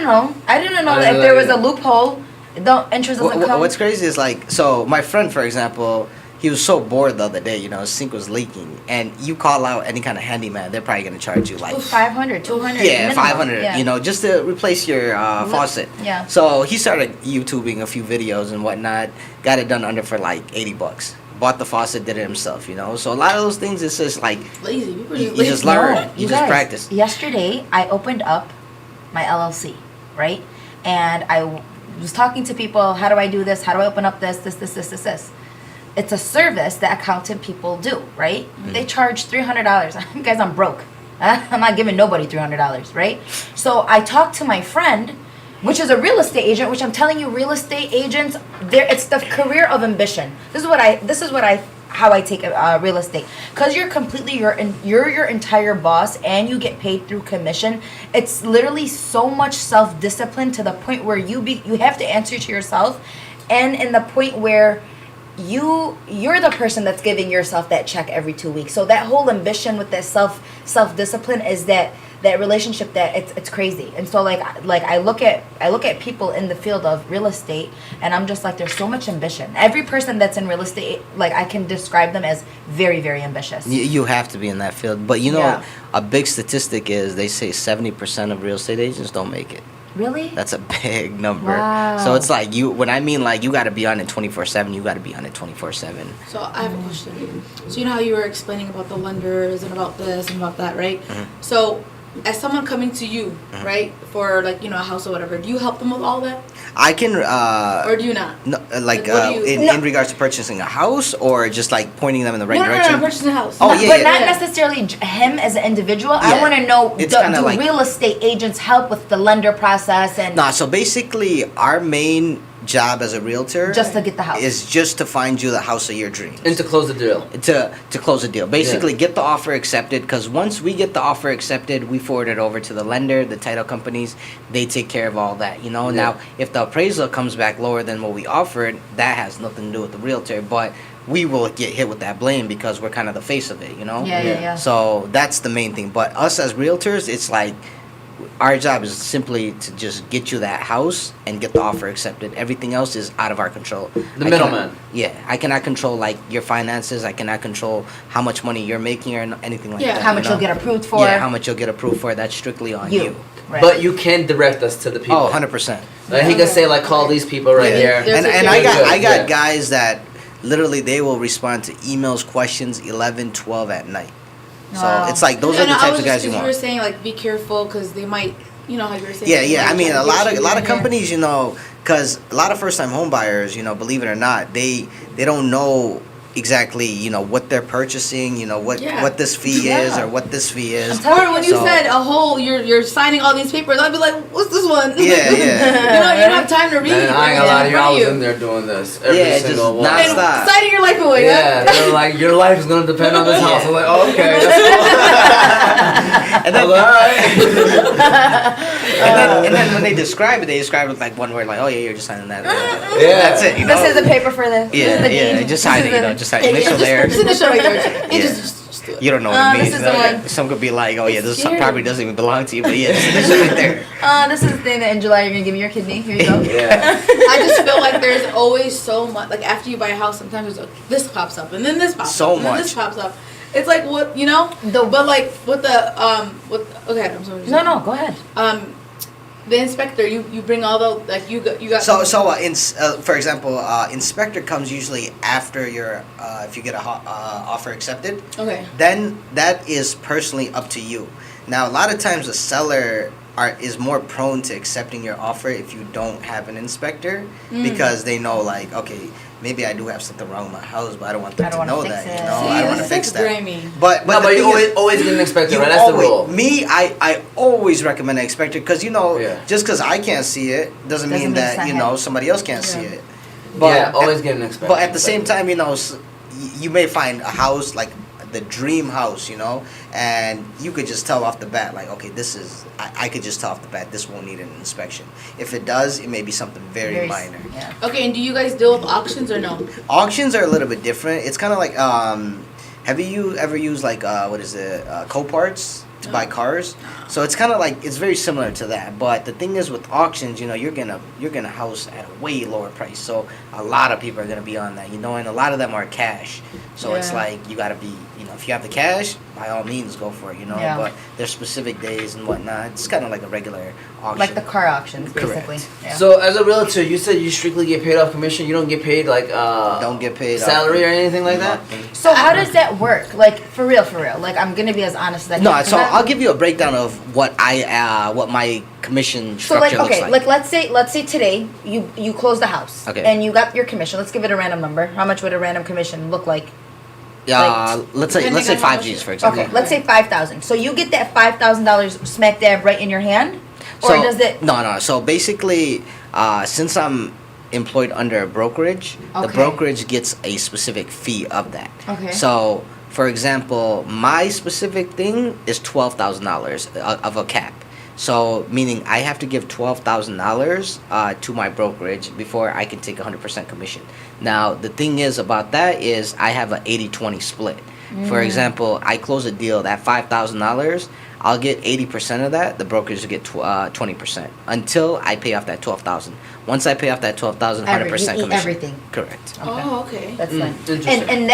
know. I didn't know that if there was a loophole, the interest doesn't come. What's crazy is so my friend, for example, he was so bored the other day, his sink was leaking, and you call out any kind of handyman, they're probably going to charge you $500, $200. Yeah, $500, just to replace your faucet. Yeah. So he started YouTubing a few videos and whatnot, got it done under for $80. Bought the faucet, did it himself, So a lot of those things, it's just lazy. People you just learn, you just practice. Yesterday, I opened up my LLC, right? And I was talking to people, how do I do this? How do I open up this? It's a service that accountant people do, right? Mm-hmm. They charge $300. Guys, I'm broke. I'm not giving nobody $300, right? So I talked to my friend, which is a real estate agent, which I'm telling you, real estate agents, it's the career of ambition. This is how I take real estate, because you're completely your entire boss and you get paid through commission. It's literally so much self-discipline to the point where you have to answer to yourself, and in the point where you're the person that's giving yourself that check every 2 weeks. So that whole ambition with that self-discipline is that relationship that it's crazy. And so I look at people in the field of real estate, and I'm just there's so much ambition. Every person that's in real estate, I can describe them as very, very ambitious. You have to be in that field. But a big statistic is they say 70% of real estate agents don't make it. Really? That's a big number. Wow. So it's when I mean you got to be on it 24/7, you got to be on it 24/7. So I have a question. So how you were explaining about the lenders and about this and about that, right? Mm-hmm. So as someone coming to you, right, for a house or whatever, do you help them with all that? I can. Or do you not? No, in regards to purchasing a house, or just pointing them in the right direction. No, purchasing a house. Oh, No, yeah, But yeah. not necessarily him as an individual. Yeah. I want to know, It's do kinda real estate agents help with the lender process and Nah, so basically our main job as a realtor just to get the house? is just to find you the house of your dreams. And to close the deal. To close the deal. Basically, get the offer accepted, because once we get the offer accepted, we forward it over to the lender, the title companies. They take care of all that, Yeah. Now, if the appraisal comes back lower than what we offered, that has nothing to do with the realtor, but we will get hit with that blame because we're kind of the face of it, Yeah. So that's the main thing. But us as realtors, it's our job is simply to just get you that house and get the offer accepted. Everything else is out of our control. The middleman. Yeah, I cannot control like your finances. I cannot control how much money you're making or anything like that. How much you'll get approved for. Yeah, how much you'll get approved for. That's strictly on you. Right. But you can direct us to the people. Oh, 100%. Like he can say like, call these people right here. And I got Yeah. guys that literally they will respond to emails, questions 11, 12 at night. So Wow. it's like those are the types of guys you want. You were saying like be careful because they might, you know how you were saying. Yeah. I mean, a lot of companies. companies, you know, because a lot of first time home buyers, you know, believe it or not, they don't know exactly, you know, what they're purchasing, you know, what this fee is or what this fee is. Or when you So- said a whole, you're signing all these papers, I'd be like, what's this one? Yeah. you don't have time to read. Man, I ain't gonna lie to you, I was in there. there doing this every Yeah, just single one. not- And Stop. signing your life away. Yeah, huh? they're like, your life is gonna depend on this house. I'm like, oh, okay, that's cool. And then, I'm like, all right. and then when they describe it with like one word, like, oh yeah, you're just signing that. Yeah. That's it. You know? This is the paper for the. Yeah, this is the yeah, deed. just sign it, you know, just sign initial Just there. initial right there. Yeah. Just do it. You don't know what it this means. is the one. Some could be like, oh yeah, this Scary. probably doesn't even belong to you, but yeah, just initial right there. This is the thing that in July you're gonna give me your kidney. Here you go. Yeah. I just feel like there's always so much. Like after you buy a house, sometimes there's this pops up, and then this pops So up, and then this much. pops up. It's like what you know. But like with the okay, I'm sorry. No, go ahead. The inspector, you bring all the like you got. For example, inspector comes usually after your if you get a offer accepted. Okay. Then that is personally up to you. Now a lot of times the seller is more prone to accepting your offer if you don't have an inspector because they know like, okay, maybe I do have something wrong with my house, but I don't want them to know that. You know, See, I don't want to this fix is that. grimy. But No, the but you thing is, always get an inspector, you right? That's the always- rule. Me, I always recommend an inspector because you know, Yeah. just because I can't see it doesn't mean mean that it's not you know him. somebody else can't see Yeah. it. Yeah, always get an inspector. But at the same time, you know, you may find a house like the dream house, you know, and you could just tell off the bat, like, okay, this is. I could just tell off the bat, this won't need an inspection. If it does, it may be something very minor. Yeah. Okay, and do you guys deal with auctions or no? Auctions are a little bit different. It's kind of like, have you ever used like what is it, Coparts to buy cars? So it's kind of like it's very similar to that. But the thing is with auctions, you know, you're gonna house at a way lower price. So a lot of people are gonna be on that, you know, and a lot of them are cash. So it's Yeah. like you gotta be, you know, if you have the cash, by all means go for it, you know. Yeah. But there's specific days and whatnot. It's kind of like a regular auction. Like the car auctions, Correct. basically. Yeah. So as a realtor, you said you strictly get paid off commission. You don't get paid like don't get paid salary or anything like that. nothing. So how does that work? Like for real? Like I'm gonna be as honest as I can. No, so Because I'll give you a breakdown of what what my commission So structure like okay, looks like. let's say today you close the house. Okay. And you got your commission. Let's give it a random number. How much would a random commission look like? Let's say depending on how five much G's you- for example. Okay, let's say 5,000. So you get that $5,000 smack dab right in your hand, or So, does it? No. So basically, since I'm employed under a brokerage, the Okay. brokerage gets a specific fee of that. Okay. So, for example, my specific thing is $12,000 of a cap. So, meaning I have to give $12,000 to my brokerage before I can take 100% commission. Now, the thing is about that is I have an 80-20 split. For example, I close a deal that $5,000. I'll get 80% of that. The brokers will get 20% until I pay off that 12,000. Once I pay off that 12,000, 100% you eat commission. everything. Correct. Oh, okay. That's Mm, fine. interesting. And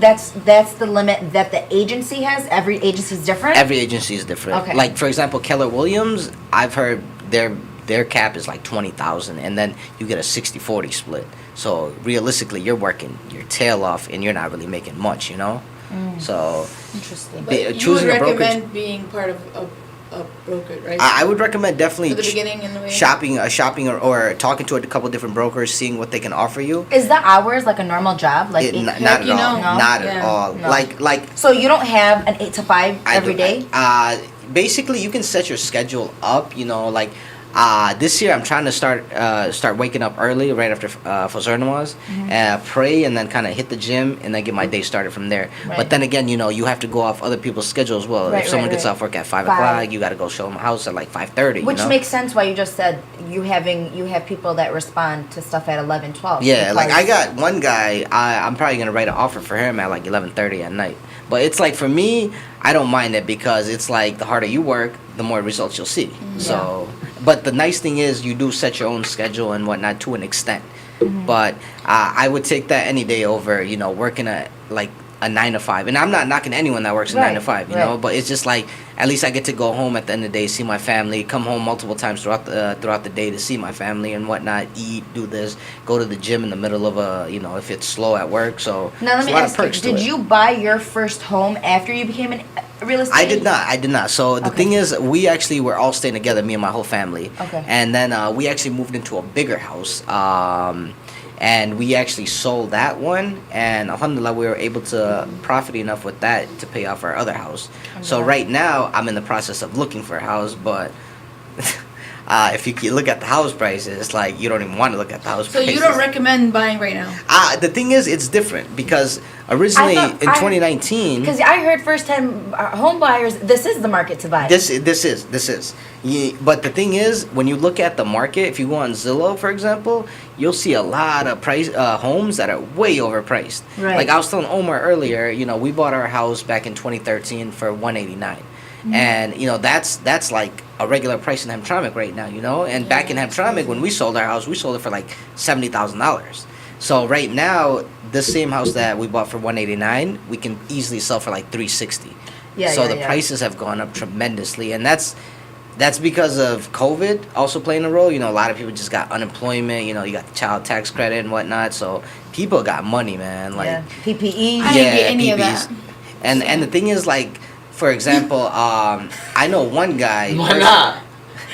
that's the limit that the agency has. Every agency's different. Every agency is different. Okay. Like for example, Keller Williams, I've heard their cap is like 20,000, and then you get a 60-40 split. So realistically, you're working your tail off, and you're not really making much, you know. So Interesting. But you would choosing a brokerage- recommend being part of a broker, right? I would recommend definitely For the beginning in the way. shopping or talking to a couple different brokers, seeing what they can offer you. Is the hours like a normal job? Like It, eight- not at you all. know. No? Not at Yeah. all. No. Like so you don't have an 8 to 5 I every do- day? Basically, you can set your schedule up. You know, like this year, I'm trying to start waking up early, right after Fajr Namaz, pray, and then kind of hit the gym, and then get my day started from there. Right. But then again, you know, you have to go off other people's schedule as well. Right, if someone right, gets right. off work at 5 Five. o'clock, you got to go show them a house at like 5:30. Which you know? makes sense why you just said you have people that respond to stuff at 11, 12. Yeah, like because- I got one guy. I'm probably gonna write an offer for him at like 11:30 at night. But it's like for me, I don't mind it because it's like the harder you work, the more results you'll see. So, but the nice thing is you do set your own schedule and whatnot to an extent. But I would take that any day over, you know, working a 9 to 5. And I'm not knocking anyone that works a 9 to 5, you know, but it's just like at least I get to go home at the end of the day, see my family, come home multiple times throughout the day to see my family and whatnot, eat, do this, go to the gym in the middle of a, you know, if it's slow at work. So now let me ask you, did you buy your first home after you became a real estate agent? I did not. So the thing is, we actually were all staying together, me and my whole family. Okay. And then we actually moved into a bigger house. And we actually sold that one, and alhamdulillah, we were able to profit enough with that to pay off our other house. So right now, I'm in the process of looking for a house, but if you look at the house prices, it's like you don't even want to look at the house prices. So you don't recommend buying right now? The thing is, it's different because originally in 2019, because I heard first-time home buyers, this is the market to buy. This is. But the thing is, when you look at the market, if you go on Zillow, for example, you'll see a lot of homes that are way overpriced. Right. Like I was telling Omar earlier, you know, we bought our house back in 2013 for $189. And you know that's like a regular price in Hamtramck right now, you know. And back in Hamtramck, when we sold our house, we sold it for like $70,000. So right now, this same house that we bought for $189, we can easily sell for like $360. So the prices have gone up tremendously, and that's because of COVID also playing a role. You know, a lot of people just got unemployment. You know, you got the child tax credit and whatnot. So people got money, man. Like PPE. I didn't get any of that. And the thing is, like, for example, I know one guy. Why not?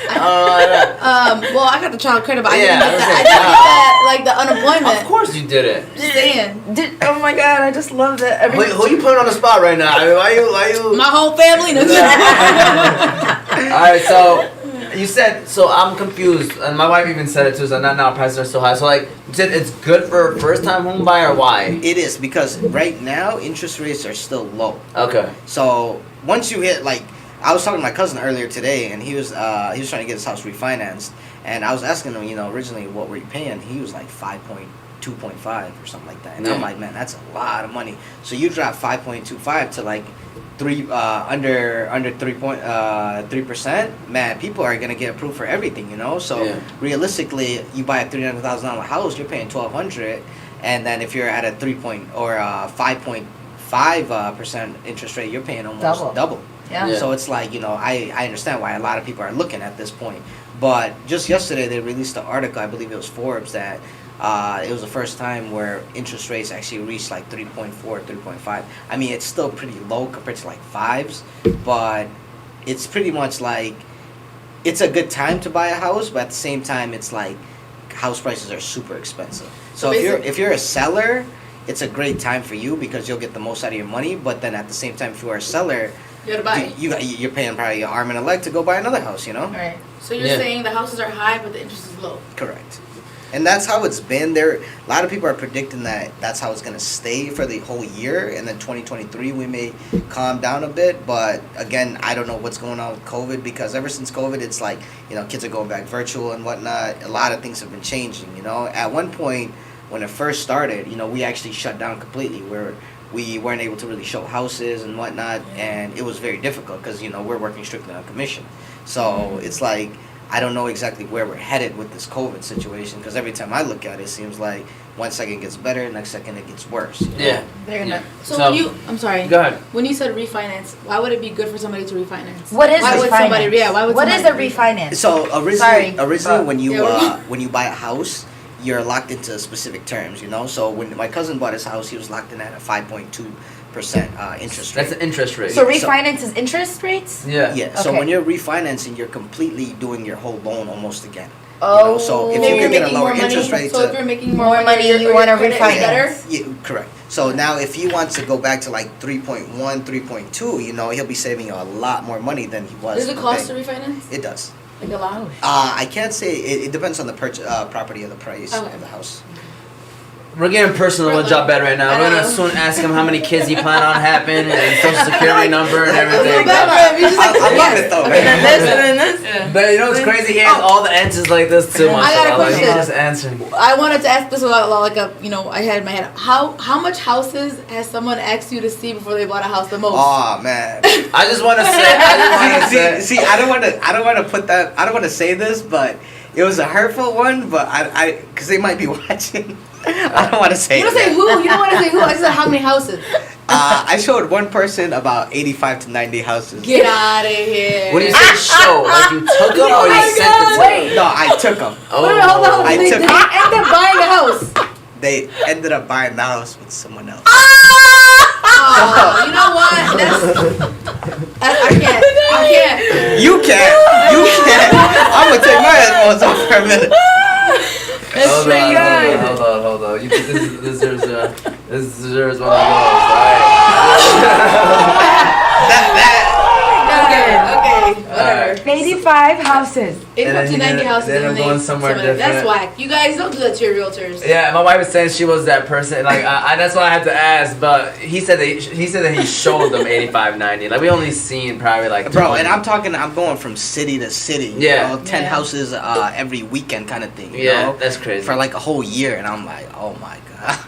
Well, I got the child credit, but I didn't get that, like the unemployment. Of course you did it. Just saying. Oh my God, I just love that. Who you putting on the spot right now? I mean, why you? My whole family knows. All right, so you said, so I'm confused, and my wife even said it too. So now prices are so high. So like you said, it's good for a first-time home buyer. Why? It is because right now interest rates are still low. Okay. So once you hit like. I was talking to my cousin earlier today, and he was trying to get his house refinanced, and I was asking him, you know, originally what were you paying? He was like 5.2.5 or something like that, and I'm like, man, that's a lot of money. So you drop 5.25 to like under 3%, man, people are gonna get approved for everything, you know. So realistically, you buy a $300,000 house, you're paying $1,200, and then if you're at a 5.5% interest rate, you're paying almost double. Yeah. So it's like, you know, I understand why a lot of people are looking at this point. But just yesterday they released an article, I believe it was Forbes, that it was the first time where interest rates actually reached like 3.4, 3.5. I mean, it's still pretty low compared to like 5s, but it's pretty much like, it's a good time to buy a house, but at the same time, it's like house prices are super expensive. So if you're a seller, it's a great time for you because you'll get the most out of your money. But then at the same time, if you are a seller, you gotta buy. You're paying probably an arm and a leg to go buy another house, you know? Right. So you're saying the houses are high, but the interest is low. Correct. And that's how it's been. A lot of people are predicting that that's how it's going to stay for the whole year. And then 2023, we may calm down a bit. But again, I don't know what's going on with COVID, because ever since COVID, it's like, you know, kids are going back virtual and whatnot. A lot of things have been changing, you know. At one point, when it first started, you know, we actually shut down completely, where we weren't able to really show houses and whatnot. And it was very difficult because, you know, we're working strictly on commission. So it's like, I don't know exactly where we're headed with this COVID situation, because every time I look at it, it seems like 1 second it gets better, next second it gets worse. You know? Yeah. So when I'm sorry. Go ahead. When you said refinance, why would it be good for somebody to refinance? What is refinance? What is a refinance? So originally when you buy a house, you're locked into specific terms, you know. So when my cousin bought his house, he was locked in at a 5.2% interest rate. That's an interest rate. So refinance is interest rates? Yeah. Yeah. So when you're refinancing, you're completely doing your whole loan almost again. Oh. You know? So if you can get a lower interest rate, so if you're making more money, you want to refinance. Yeah, correct. So now if he wants to go back to like 3.1, 3.2, you know, he'll be saving you a lot more money than he was. Does it cost to refinance? It does. Like a lot? I can't say. It depends on the property of the price of the house. We're getting personal with Jabed right now. We're gonna soon ask him how many kids he plan on having and social security number and everything. I love it though. Okay, then this and then this. But you know what's crazy? He has all the answers like this too. I got a question. He's just answering. I wanted to ask this about like I had in my head. How much houses has someone asked you to see before they bought a house the most? Oh man. I just want to say. See, I don't want to put that. I don't want to say this, but it was a hurtful one. But because they might be watching. I don't want to say. You don't say who. You don't want to say who. I just said how many houses. I showed one person about 85 to 90 houses. Get out of here. What do you say show? Like you took them or you sent it to them? Wait. No, I took them. Oh. Wait, hold on. I Did took they end up buying a house? They ended up buying the house with someone else. Oh, you know what? I can't. You can't. I'm gonna take my headphones off for a minute. Hold on. This deserves one of those, alright? Okay, whatever. 85 houses. 85 to 90 houses. Then I'm going somewhere different. That's whack. You guys don't do that to your realtors. Yeah, my wife was saying she was that person. Like, that's why I had to ask. But he said that he showed them 85, 90. Like we only seen probably like. Bro, 20. and I'm going from city to city. Yeah. You know, 10 houses every weekend kind of thing. You know? That's crazy. For like a whole year, and I'm like, oh my god.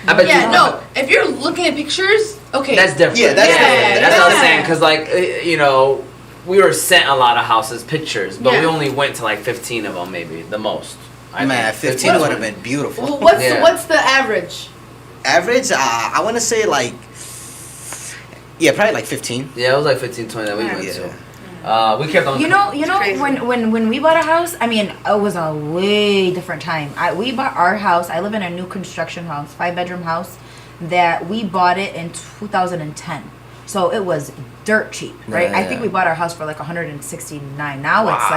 I bet Yeah, no. If you're looking at pictures, okay. That's different. Yeah, that's different. That's what I'm saying. Yeah. Because like you know, we were sent a lot of houses pictures, but we Yeah. only went to like 15 of them, maybe the most. Man, 15 would have been beautiful. Well, what's the average? Average, I want to say like, yeah, probably like 15. Yeah, it was like 15, 20 that we went Yeah. to. We kept on. You know, crazy. when we bought a house, I mean, it was a way different time. We bought our house. I live in a new construction house, 5-bedroom house, that we bought it in 2010. So it was dirt cheap, right? Yeah, I think we bought our house for like 169. Now it's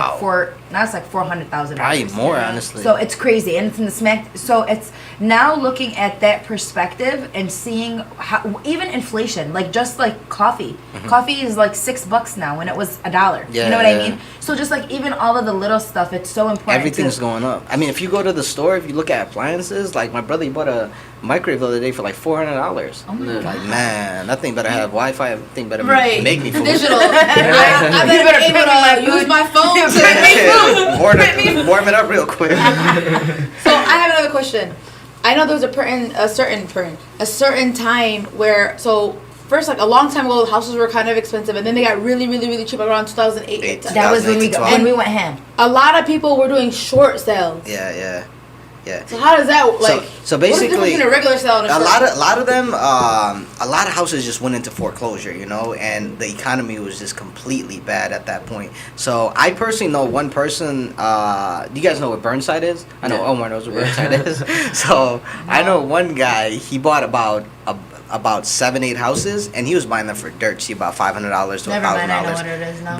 like $400,000. Probably more, honestly. So it's crazy, and it's in the smack. So it's now looking at that perspective and seeing how even inflation, like just like coffee. Coffee is like $6 now, when it was $1. Yeah, you know what I yeah. mean? So just like even all of the little stuff, it's so important. Everything's going up. I mean, if you go to the store, if you look at appliances, like my brother, he bought a microwave the other day for like $400. Oh my Yeah. god! Like, man, that thing better have Wi-Fi. That thing better Right. make me food. Digital. I better be able to use my phone to make food. Warm it up real quick. So I have another question. I know there was a certain time where first, like a long time ago, houses were kind of expensive, and then they got really, really, really cheap around 2008. That was when 2012. when we went ham. A lot of people were doing short sales. Yeah. So how does that like? So what's the basically, difference between a regular sale and a short? a lot of them, a lot of houses just went into foreclosure, you know, and the economy was just completely bad at that point. So I personally know one person. Do you guys know what Burnside is? I know Omar knows what Burnside is. So I know one guy. He bought about 7-8 houses, and he was buying them for dirt cheap, about $500 to $1,000. Never mind, I know what it is now.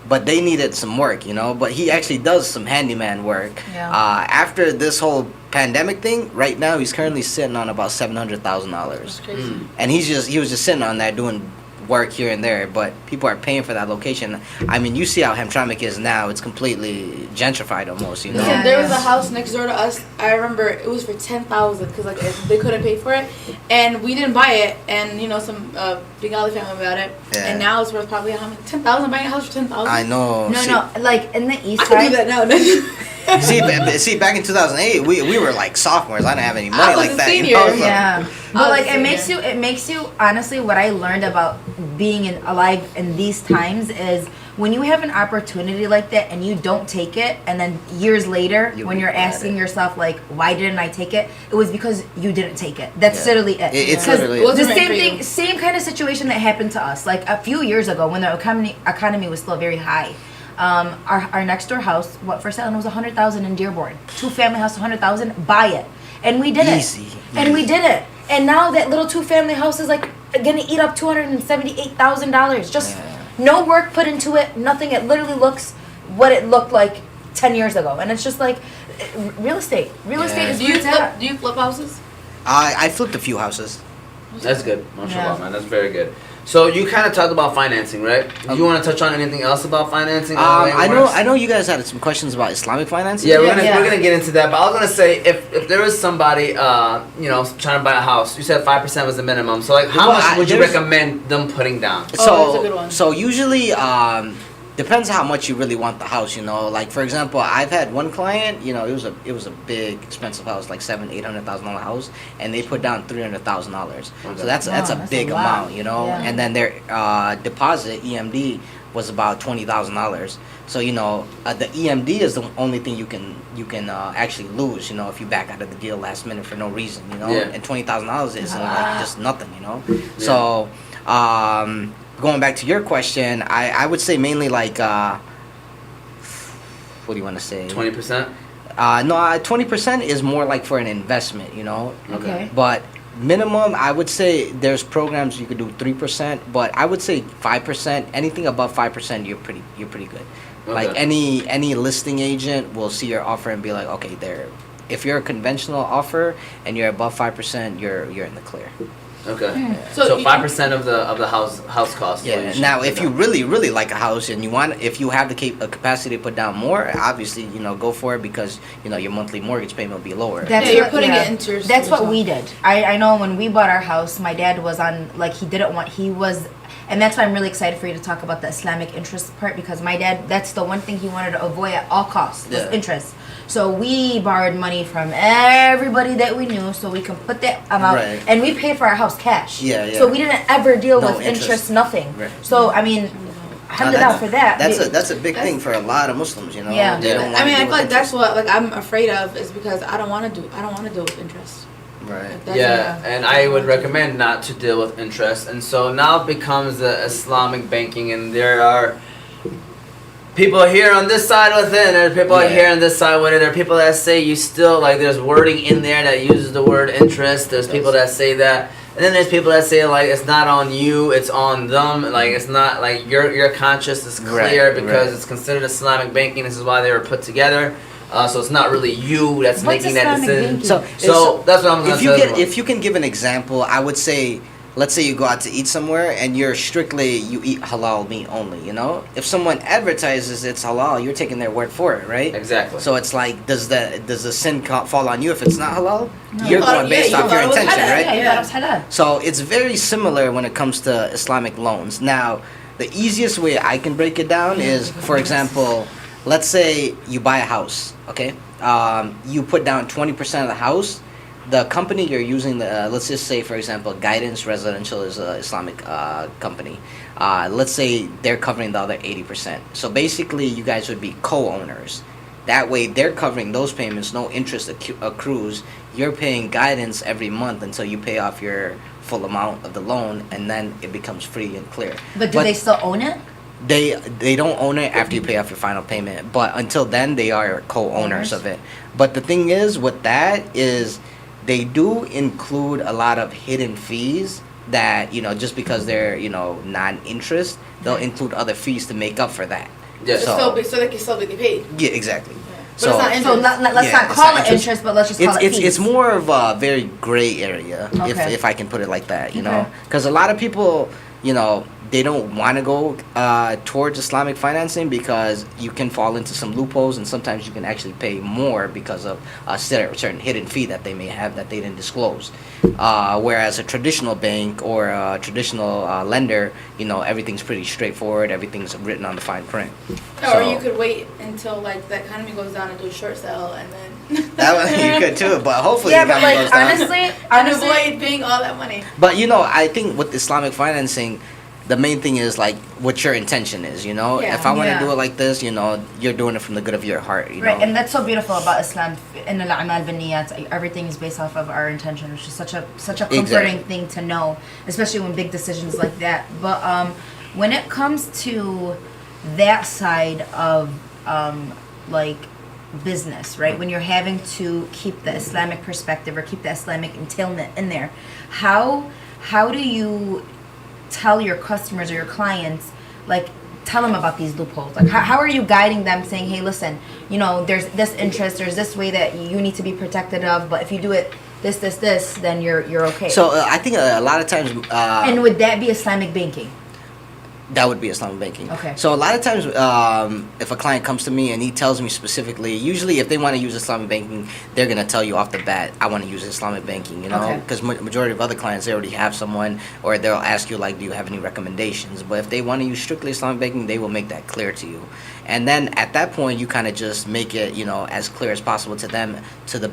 But they needed some work, you know. But he actually does some handyman work. Yeah. After this whole pandemic thing, right now he's currently sitting on about $700,000. That's crazy. And he was just sitting on that doing work here and there, but people are paying for that location. I mean, you see how Hamtramck is now; it's completely gentrified almost, you know. Listen, there was a house next door to us. I remember it was for $10,000 because like they couldn't pay for it, and we didn't buy it. And you know, some Bengali family bought it, and now it's worth probably how much? $10,000. Buying a house for $10,000. I know. No, like in the east I side. could do that now. See, back in 2008, we were like sophomores. I didn't have any money I was like a that. senior. You know? So- Yeah, I but like was it makes you honestly. What I learned about being alive in these times is when you have an opportunity like that and you don't take it, and then years later when you're asking yourself like, why didn't I take it? It was because you didn't take it. That's literally it. It's 'Cause literally it. the Wasn't same meant for thing, you. same kind of situation that happened to us like a few years ago when the economy was still very high. Our next door house, what for sale, and it was $100,000 in Dearborn. 2-family house, $100,000. Buy it, and we did Easy. And we did it. And now that little 2-family house is like gonna eat up $278,000. Just no work put into it, nothing. It literally looks what it looked like 10 years ago, and it's just like real estate. Real estate is Do where you it's at. flip houses? I flipped a few houses. That's good. Mashallah, Yeah. man. That's very good. So you kind of talked about financing, right? Do you want to touch on anything else about financing? I know you guys had some questions about Islamic financing. Yeah, we're Yeah. gonna get into that. But I was gonna say if there was somebody trying to buy a house, you said 5% was the minimum. So like, how Well, much would you there's- recommend them putting down? Oh, that's a good one. So usually, depends how much you really want the house, you know. Like for example, I've had one client, you know, it was a big expensive house, like $700,000-800,000 house, and they put down $300,000. So that's a big amount, you know. Yeah. And then their deposit EMD was about $20,000. So you know, the EMD is the only thing you can actually lose, you know, if you back out of the deal last minute for no reason, you know. Yeah. And $20,000 is like just nothing, you know. Yeah. So going back to your question, I would say mainly like what do you want to say? 20%. No, 20% is more like for an investment, you know. Okay. But minimum, I would say there's programs you could do 3%, but I would say 5%. Anything above 5%, you're pretty good. Okay. Like any listing agent will see your offer and be like, okay, if you're a conventional offer and you're above 5%, you're in the clear. Okay. Yeah. So 5% of the house cost. Yeah. Now, if you really like a house and if you have the capacity to put down more, obviously, you know, go for it because you know your monthly mortgage payment will be lower. You're putting it into your. That's what we did. I know when we bought our house, my dad was on like and that's why I'm really excited for you to talk about the Islamic interest part because my dad, that's the one thing he wanted to avoid at all costs was interest. So we borrowed money from everybody that we knew so we can put that amount, and we paid for our house cash. Yeah. So we didn't ever deal with interest, nothing. Right. So I mean, alhamdulillah for that. That's a big thing for a lot of Muslims, you know. Yeah. They don't I mean, I feel like interest. that's what like I'm afraid of is because I don't want to deal with interest. Right. Yeah, and I would recommend not to deal with interest. And so now it becomes the Islamic banking, and there are people here on this side with it, and there's people here on this side with it. There are people that say you still, like, there's wording in there that uses the word interest. There's people that say that. And then there's people that say, like, it's not on you, it's on them. Like, it's not, like, your conscience is clear because it's considered Islamic banking. This is why they were put together. So it's not really you that's making that decision. So that's what I'm going to say. If you can give an example, I would say, let's say you go out to eat somewhere and you eat halal meat only, you know? If someone advertises it's halal, you're taking their word for it, right? Exactly. So it's like, does the sin fall on you if it's not halal? No. You're going based off your intention, right? Yeah. So it's very similar when it comes to Islamic loans. Now, the easiest way I can break it down is, for example, let's say you buy a house, okay? You put down 20% of the house. The company you're using, let's just say, for example, Guidance Residential is an Islamic company. Let's say they're covering the other 80%. So basically, you guys would be co-owners. That way, they're covering those payments, no interest accrues. You're paying Guidance every month until you pay off your full amount of the loan, and then it becomes free and clear. But do they still own it? They don't own it after you pay off your final payment, but until then, they are co-owners of it. But the thing is, with that is, they do include a lot of hidden fees that, you know, just because they're, you know, non-interest, they'll include other fees to make up for that. Yeah. So they can still be paid. Yeah, exactly. Yeah. So let's not call it interest, but let's just call it fees. It's more of a very gray area, if I can put it like that, you know? Because a lot of people, you know, they don't want to go towards Islamic financing because you can fall into some loopholes, and sometimes you can actually pay more because of a certain hidden fee that they may have that they didn't disclose. Whereas a traditional bank or a traditional lender, you know, everything's pretty straightforward. Everything's written on the fine print. Or you could wait until like the economy goes down and do a short sale, and then you could too, but hopefully the economy goes down. honestly, avoid paying all that money. But you know, I think with Islamic financing, the main thing is like what your intention is, you know. If I want to do it like this, you know, you're doing it from the good of your heart, you know. Right, and that's so beautiful about Islam. In al-a'mal bin-niyat, everything is based off of our intention, which is such a comforting thing to know, especially when big decisions like that. But when it comes to that side of like business, right? When you're having to keep the Islamic perspective or keep the Islamic entailment in there, how do you tell your customers or your clients, like, tell them about these loopholes? Like, how are you guiding them, saying, hey, listen, you know, there's this interest, there's this way that you need to be protected of, but if you do it this, then you're okay. So I think a lot of times... and would that be Islamic banking? That would be Islamic banking. Okay. So a lot of times, if a client comes to me and he tells me specifically, usually if they want to use Islamic banking, they're gonna tell you off the bat, I want to use Islamic banking. You know, Okay. because majority of other clients they already have someone, or they'll ask you like, do you have any recommendations? But if they want to use strictly Islamic banking, they will make that clear to you. And then at that point, you kind of just make it, you know, as clear as possible to them to the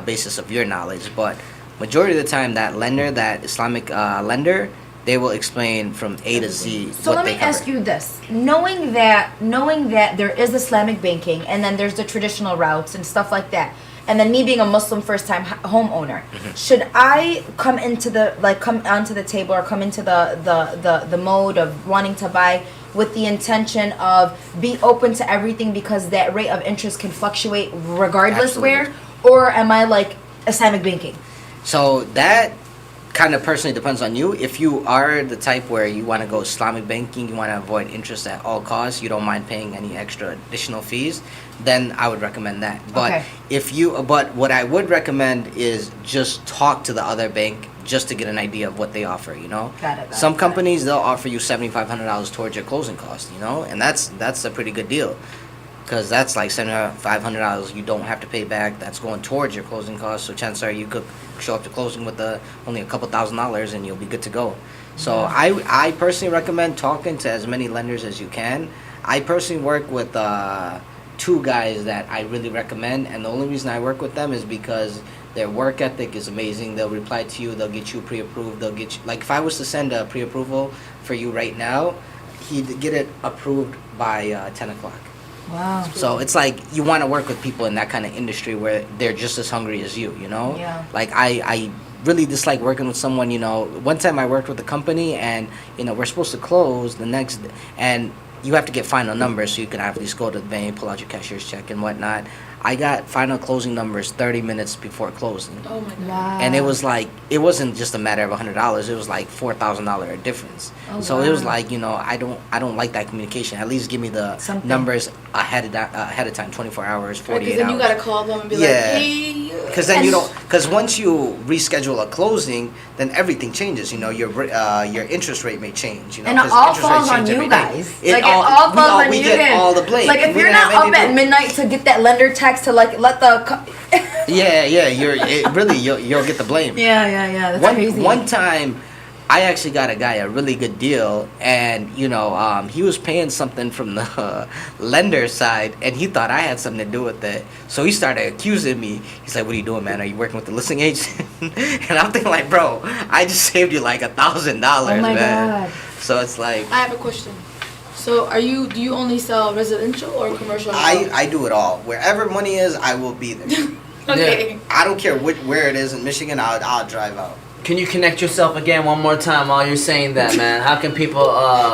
basis of your knowledge. But majority of the time, that lender, that Islamic lender, they will explain from A to Z. So let me ask you this: knowing that there is Islamic banking, and then there's the traditional routes and stuff like that, and then me being a Muslim first-time homeowner, should I come onto the table or come into the mode of wanting to buy with the intention of be open to everything because that rate of interest can fluctuate regardless Absolutely. or am I like Islamic banking? So that kind of personally depends on you. If you are the type where you want to go Islamic banking, you want to avoid interest at all costs, you don't mind paying any extra additional fees, then I would recommend that. But Okay. but what I would recommend is just talk to the other bank just to get an idea of what they offer. You know, Got it, got some it, got companies they'll offer you $7,500 towards your closing cost. You know, and that's a pretty good deal. Because that's like $7,500 you don't have to pay back. That's going towards your closing costs. So chances are you could show up to closing with only a couple $1,000s and you'll be good to go. So I personally recommend talking to as many lenders as you can. I personally work with 2 guys that I really recommend, and the only reason I work with them is because their work ethic is amazing. They'll reply to you. They'll get you pre-approved. They'll get you, like if I was to send a pre-approval for you right now, he'd get it approved by 10 o'clock. Wow. So it's like you want to work with people in that kind of industry where they're just as hungry as you know? Yeah. Like I really dislike working with someone, you know. One time I worked with a company and, you know, we're supposed to close the next, and you have to get final numbers so you can at least go to the bank, pull out your cashier's check and whatnot. I got final closing numbers 30 minutes before closing. Oh my god. Wow. And it was like, it wasn't just a matter of $100. It was like $4,000 difference. Oh, So it was wow. like, you know, I don't like that communication. At least give me the Something. numbers ahead of time, 24 hours, 48 Because then you hours. gotta call them and be like, Yeah. hey. Because then you don't. Because once you reschedule a closing, then everything changes. You know, your interest rate may change. You know, And it 'cause all interest rates falls on change you every day. guys. Like, it all falls on we you get guys. all the blame. Like, if We you're didn't not have up anything at to do. midnight to get that lender text to, like, let the... Yeah, you'll get the blame. Yeah. That's crazy. One time, I actually got a guy a really good deal, and you know, he was paying something from the lender side, and he thought I had something to do with it. So he started accusing me. He's like, "What are you doing, man? Are you working with the listing agent?" And I'm thinking, like, bro, I just saved you like $1,000, Oh my man. God. So it's like I have a question. So do you only sell residential or commercial? I do it all. Wherever money is, I will be there. Okay. I don't care where it is in Michigan. I'll drive out. Can you connect yourself again one more time while you're saying that, man? How can people?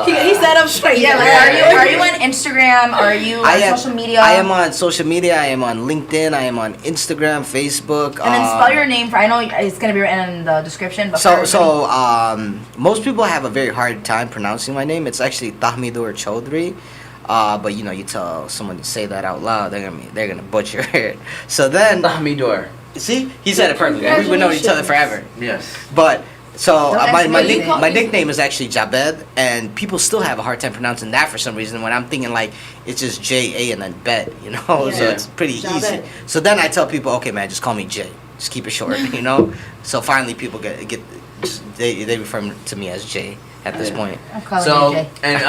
He sat up straight. Yeah, like, are you on Instagram? Are you on social media? I am on social media. I am on LinkedIn. I am on Instagram, Facebook. And then spell your name I know it's gonna be written in the description. But Most people have a very hard time pronouncing my name. It's actually Tahmidor Choudhury. But you know, you tell someone to say that out loud, they're gonna butcher it. So then, Tahmidor. see, he said it perfectly. We've known each other forever. Yes. But so Don't my actually call my you- nickname is actually Jabed, and people still have a hard time pronouncing that for some reason. When I'm thinking like it's just J A and then Bed, you know, so Yeah. it's pretty Jabed. easy. So then I tell people, okay, man, just call me Jay. Just keep it short, you know. So finally, people they refer to me as Jay at this point. I'm calling So you Jay. and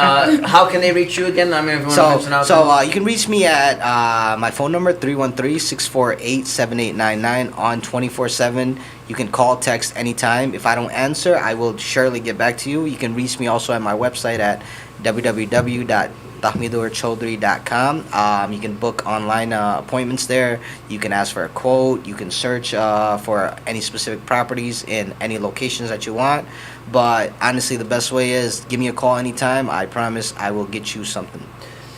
how can they reach you again? I mean, if you want to mention out. You can reach me at my phone number 313-648-7899 on 24/7. You can call, text anytime. If I don't answer, I will surely get back to you. You can reach me also at my website at www.tahmidorchoudhury.com. You can book online appointments there. You can ask for a quote. You can search for any specific properties in any locations that you want. But honestly, the best way is give me a call anytime. I promise I will get you something.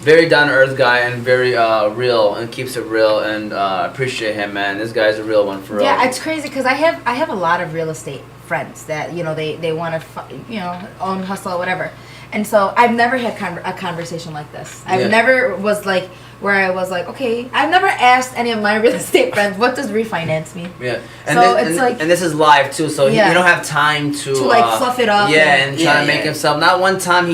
Very down to earth guy and very real and keeps it real, and appreciate him, man. This guy's a real one for real. Yeah, it's crazy because I have a lot of real estate friends that they want to own, hustle, whatever, and so I've never had a conversation like this. I've Yeah. never was like where I was like, okay, I've never asked any of my real estate friends what does refinance mean. Yeah, and So this, it's like- and this is live too, so Yeah. you don't have time to To, like, fluff it up Yeah, and- and try to make yeah. himself. Not one time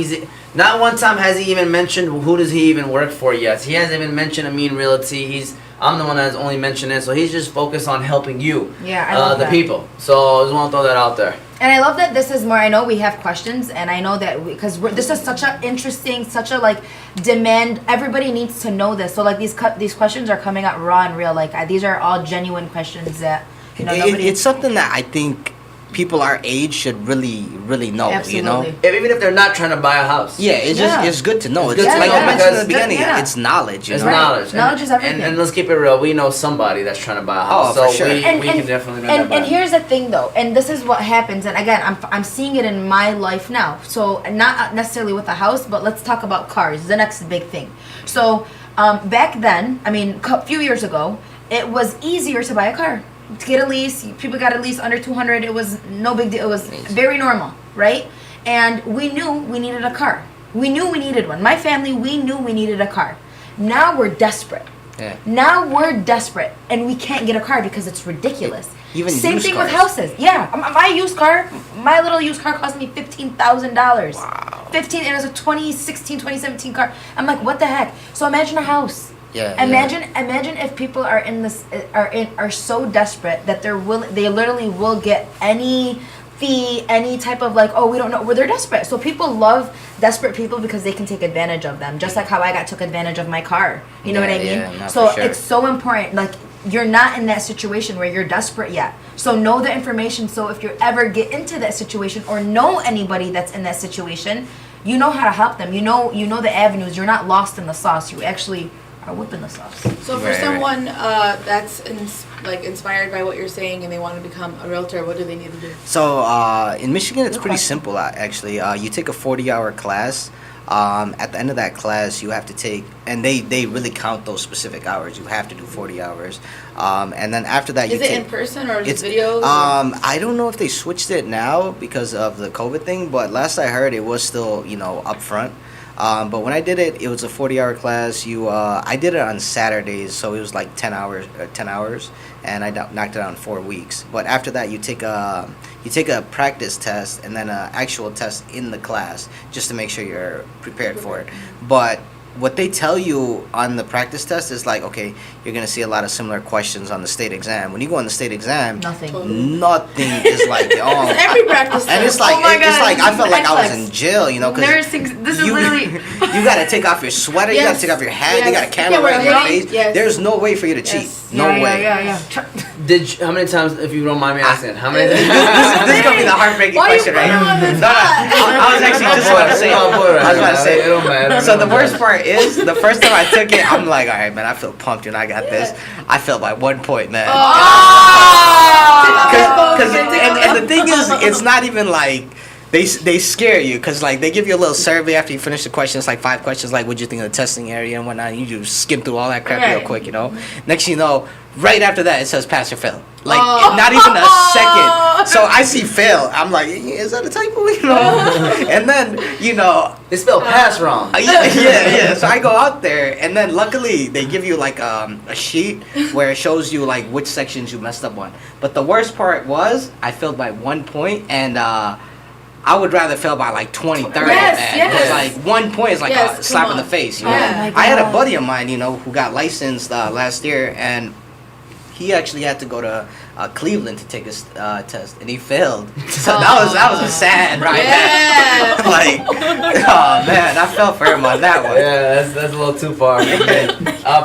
Not one time has he even mentioned who does he even work for yet. He hasn't even mentioned Amin Realty. I'm the one that's only mentioned it, so he's just focused on helping you, I love the that. people. So I just want to throw that out there. And I love that this is more. I know we have questions, and I know that because this is such a interesting, such a like demand. Everybody needs to know this. So like these questions are coming out raw and real. Like these are all genuine questions that it's something that I think people our age should really know. Absolutely. You know, even if they're not trying to buy a house. yeah, it's good to know. It's It's good to like know I mentioned in the because- beginning, it's knowledge. You It's know? knowledge. Knowledge is everything. And let's keep it real. We know somebody that's trying to buy a house. Oh, so for sure. we can definitely know and here's the thing though, and this is what happens, and again I'm seeing it in my life now, so not necessarily with a house, but let's talk about cars, the next big thing. So back then, I mean a few years ago, it was easier to buy a car, to get a lease. People got a lease under 200. It was no big deal. It was very normal, right? And we knew we needed a car. We knew we needed one. My family, we knew we needed a car. Now we're desperate. Yeah. Now we're desperate, and we can't get a car because it's ridiculous. Even Same used thing cars. with houses. Yeah, my little used car cost me $15,000. Wow. 15, and it was a 2016, 2017 car. I'm like, what the heck? So imagine a house. Yeah. Imagine if people are are so desperate that they literally will get any fee, any type of like, oh, we don't know, where they're desperate. So people love desperate people because they can take advantage of them, just like how I took advantage of my car. You know what I mean? Yeah, no, so for sure. it's so important. Like you're not in that situation where you're desperate yet. So know the information. So if you ever get into that situation or know anybody that's in that situation, you know how to help them. You know the avenues. You're not lost in the sauce. You actually are whipping the sauce. So for Right, someone that's inspired by what you're saying and they want to become a realtor, what do they need to do? So in Michigan, it's Good pretty question. simple actually. You take a 40-hour class. At the end of that class, you have to take, and they really count those specific hours. You have to do 40 hours, and then after that, Is it in person or is it videos? I don't know if they switched it now because of the COVID thing, but last I heard, it was still up front. But when I did it, it was a 40-hour class. I did it on Saturdays, so it was like 10 hours, and I knocked it out in 4 weeks. But after that, you take a practice test and then an actual test in the class just to make sure you're prepared for it. But what they tell you on the practice test is like, okay, you're gonna see a lot of similar questions on the state exam. When you go on the state exam, Nothing. nothing is like Every practice and it's test. like Oh my it's God, like I felt like I was Netflix. in jail, because Nursing. This is literally. you gotta take off your sweater, you gotta Yes. take off your hat, Yes. you got a You camera can't wear right in a your hoodie. face. Yes. There's no way for you to cheat. Yes. No way. Yeah. How many times, if you don't mind me asking, how many this is gonna be the heartbreaking Why you question, put right? him on the No, I was actually just about to say. I was about to say. It don't matter. So the worst part is, the first time I took it, I'm like, all right, man, I feel pumped, I got this. I failed by 1 point, man. And the thing is, it's not even like they scare you, because like they give you a little survey after you finish the questions, like 5 questions, like what'd you think of the testing area and whatnot, and you just skim through all that crap real Right. quick, Next thing you know, right after that, it says pass or fail. Like, not even a second. So I see fail. I'm like, is that a typo? And then, They spell pass wrong. yeah. So I go out there, and then luckily they give you like a sheet where it shows you like which sections you messed up on. But the worst part was I failed by 1 point, and I would rather fail by like 20, 30. Yes, man, because yes. like 1 point is like Yes, a slap come in the on. face. Yeah. Oh my I had a God. buddy of mine, who got licensed last year, and he actually had to go to Cleveland to take his test, and he failed. So that was a sad ride back. Yeah. Like, oh man, I fell for him on that one. Yeah, that's a little too far.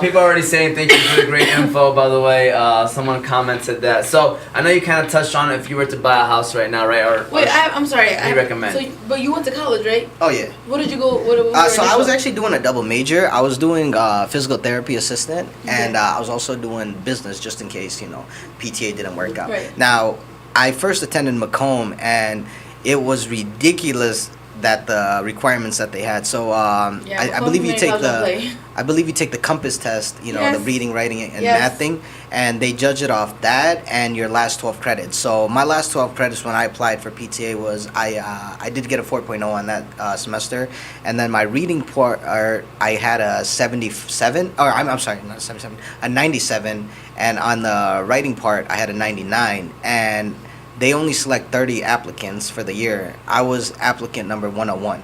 People are already saying thank you for the great info, by the way. Someone commented that. So I know you kind of touched on it. If you were to buy a house right now, right? Wait, I'm sorry. What do you recommend? But you went to college, right? Oh yeah. What did you go? What was So your I was initial- actually doing a double major. I was doing physical therapy assistant, and I was also doing business, just in case PTA didn't work out. Right. Now, I first attended Macomb, and it was ridiculous that the requirements that they had. So I Macomb believe you made take college the play. I believe you take the compass test, the Yes. reading, writing, and Yes. math thing, and they judge it off that and your last 12 credits. So my last 12 credits when I applied for PTA was I did get a 4.0 on that semester, and then my reading part I had a 77, or I'm sorry, not a 77, a 97, and on the writing part I had a 99, and they only select 30 applicants for the year. I was applicant number 101.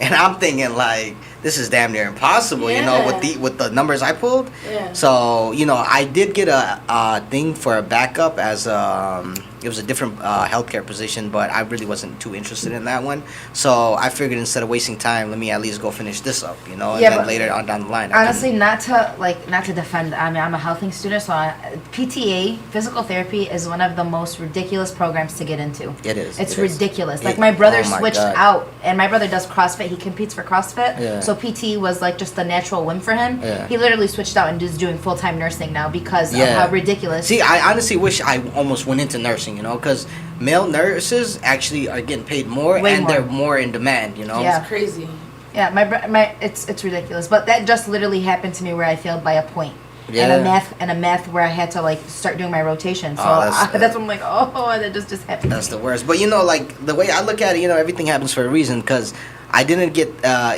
And I'm thinking like, this is damn near impossible, you know, with the numbers I pulled. Yeah. So, you know, I did get a thing for a backup as it was a different healthcare position, but I really wasn't too interested in that one. So I figured instead of wasting time, let me at least go finish this up, you know, and then later on down the line. Honestly, not to defend. I mean, I'm a health student, so PTA, physical therapy, is one of the most ridiculous programs to get into. It is. It's ridiculous. Like my brother switched out, and my brother does CrossFit. He competes for CrossFit. Yeah. So PT was like just a natural whim for him. Yeah. He literally switched out and is doing full-time nursing now because of how ridiculous. See, I honestly wish I almost went into nursing, you know, because male nurses actually are getting paid more they're more in demand, you know. Yeah, it's crazy. Yeah, it's ridiculous. But that just literally happened to me where I failed by a point. Yeah. And a math where I had to like start doing my rotation. So that's when I'm like, oh, that just happened. That's the worst. But you know, like the way I look at it, you know, everything happens for a reason. Because I didn't get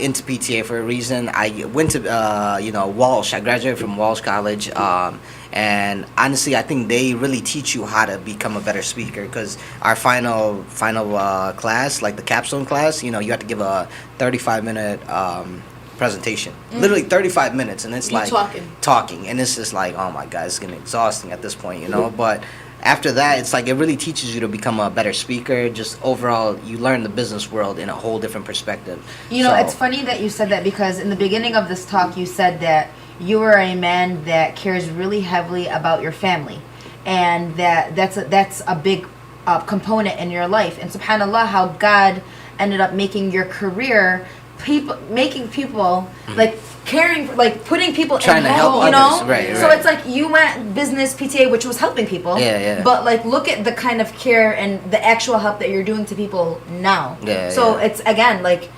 into PTA for a reason. I went to you know, Walsh. I graduated from Walsh College. And honestly, I think they really teach you how to become a better speaker. Because our final class, like the capstone class, you know, you have to give a 35-minute presentation. Literally 35 minutes, and it's like talking, and it's just like, oh my god, it's getting exhausting at this point, you know. But after that, it's like it really teaches you to become a better speaker. Just overall, you learn the business world in a whole different perspective. You know, it's funny that you said that, because in the beginning of this talk, you said that you are a man that cares really heavily about your family, and that's a big component in your life. And subhanallah, how God ended up making your career, making people like caring, like putting people trying to help you know. others. Right. So it's like you went business PTA, which was helping people. Yeah. But like, look at the kind of care and the actual help that you're doing to people now. So it's again like,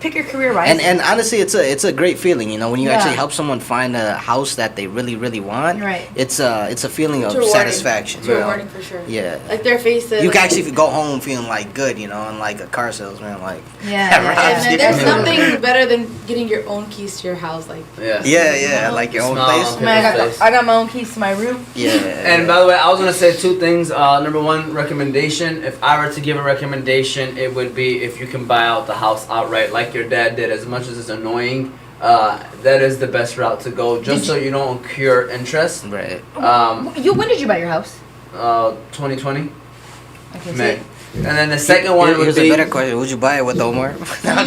pick your career wisely. And honestly, it's a great feeling, you know, when you actually help someone find a house that they really, really want. Right. It's a feeling of satisfaction. It's rewarding for sure. Yeah. Like their faces. You can actually go home feeling like good, you know, unlike a car salesman, like. And there's nothing better than getting your own keys to your house, like. Yeah, like your own place. Man, I got my own keys to my room. Yeah. And by the way, I was gonna say two things. Number one, recommendation. If I were to give a recommendation, it would be if you can buy out the house outright, like your dad did. As much as it's annoying, that is the best route to go, just so you don't incur interest. Right. When did you buy your house? 2020. Okay. May. And then the second one would be. Here's a better question: would you buy it with Omar? First of all, I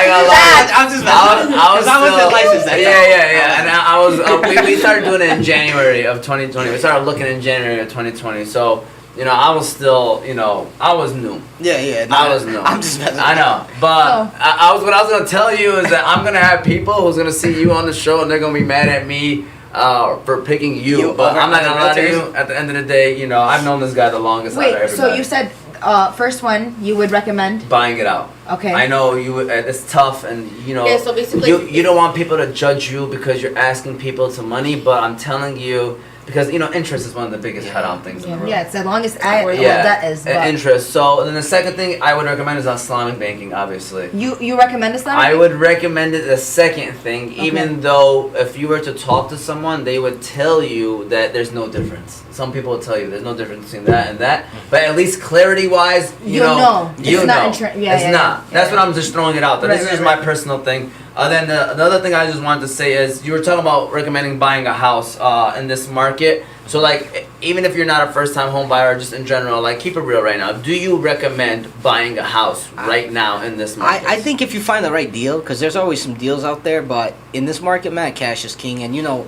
got licensed. I'm just I was licensed. Yeah. And I was. We started doing it in January of 2020. We started looking in January of 2020. So. You know, I was still, you know, I was new. Yeah. No, I was new. I'm just messing. I know, but what I was gonna tell you is that I'm gonna have people who's gonna see you on the show and they're gonna be mad at me for picking you. But I'm not gonna lie to you. At the end of the day, you know, I've known this guy the longest. Out of everybody. So you said first one you would recommend buying it out. Okay. I know you. It's tough, and you know. Yeah. So basically, you don't want people to judge you because you're asking people to money, but I'm telling you. Because, you know, interest is one of the biggest cut-off things in the world. Yeah, it's as long as that is. Interest. So, then the second thing I would recommend is Islamic Banking, obviously. You recommend Islamic Banking? I would recommend it the second thing, even though if you were to talk to someone, they would tell you that there's no difference. Some people will tell you there's no difference between that and that. But at least clarity-wise, you know. It's not. That's what I'm just throwing it out there. This is just my personal thing. Then the other thing I just wanted to say is you were talking about recommending buying a house in this market. So like even if you're not a first time home buyer, just in general, like keep it real right now. Do you recommend buying a house right now in this market? I think if you find the right deal, because there's always some deals out there, but in this market, man, cash is king. And you know,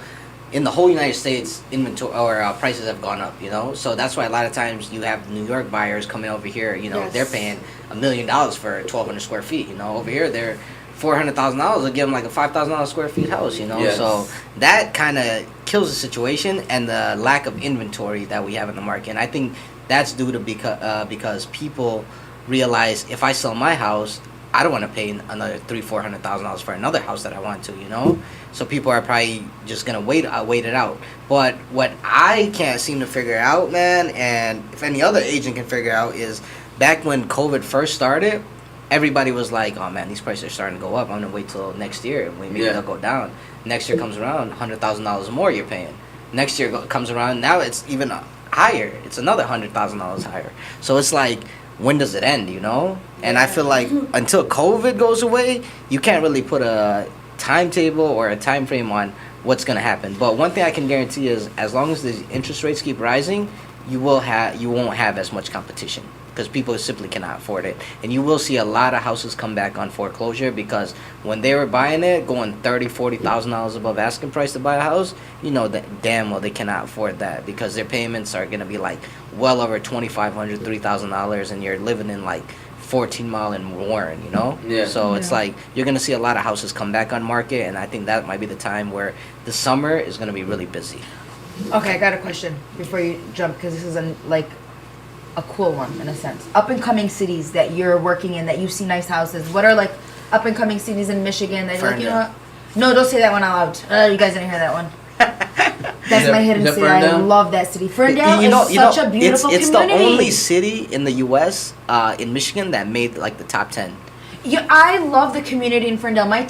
in the whole United States, inventory or prices have gone up, you know. So that's why a lot of times you have New York buyers coming over here, you know, they're paying $1 million for 1,200 square feet, you know. Over here, they're $400,000 will give them like a $5,000 square feet house, you know. Yes. So that kind of kills the situation and the lack of inventory that we have in the market. And I think that's due to because people realize if I sell my house, I don't want to pay another $300,000-$400,000 for another house that I want to, you know. So people are probably just gonna wait it out. But what I can't seem to figure out, man, and if any other agent can figure out, is back when COVID first started. Everybody was like, oh man, these prices are starting to go up. I'm going to wait till next year. Maybe they'll go down. Next year comes around, $100,000 more you're paying. Next year comes around, now it's even higher. It's another $100,000 higher. So it's like, when does it end, you know? And I feel like until COVID goes away, you can't really put a timetable or a time frame on what's going to happen. But one thing I can guarantee is as long as the interest rates keep rising, you won't have as much competition because people simply cannot afford it. And you will see a lot of houses come back on foreclosure because when they were buying it, going $30,000-$40,000 above asking price to buy a house, you know that damn well they cannot afford that because their payments are going to be like well over $2,500, $3,000, and you're living in like 14 Mile in Warren, you know? Yeah. So it's like you're going to see a lot of houses come back on market, and I think that might be the time where the summer is going to be really busy. Okay, I got a question before you jump because this is a cool one in a sense. Up and coming cities that you're working in that you see nice houses. What are like up and coming cities in Michigan that you're like, you know what? No, don't say that one out loud. You guys didn't hear that one. That's my hidden city. I love that city. Ferndale is such a beautiful it's community. the only city in the U.S. In Michigan that made like the top 10. Yeah, I love the community in Ferndale. One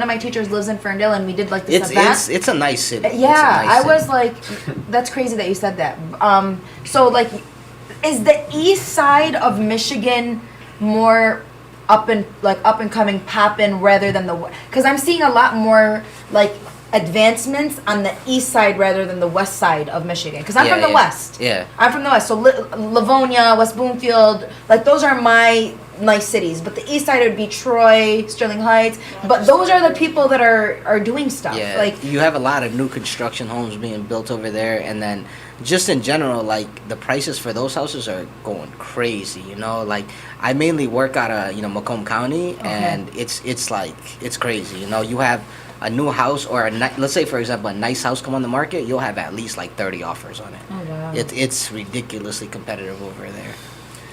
of my teachers lives in Ferndale, and we did like this event. It's a nice city. Yeah, I was like, that's crazy that you said that. So like, is the east side of Michigan more up and coming, poppin' rather than the? Because I'm seeing a lot more like advancements on the east side rather than the west side of Michigan. Because I'm from the west. Yeah. I'm from the west. So Livonia, West Bloomfield, like those are my nice cities. But the east side would be Troy, Sterling Heights. But those are the people that are doing stuff. Yeah. Like you have a lot of new construction homes being built over there, and then just in general, like the prices for those houses are going crazy. You know, like I mainly work out of Macomb County, and it's like it's crazy. You know, you have a new house or let's say for example a nice house come on the market, you'll have at least like 30 offers on it. Oh wow. It's ridiculously competitive over there.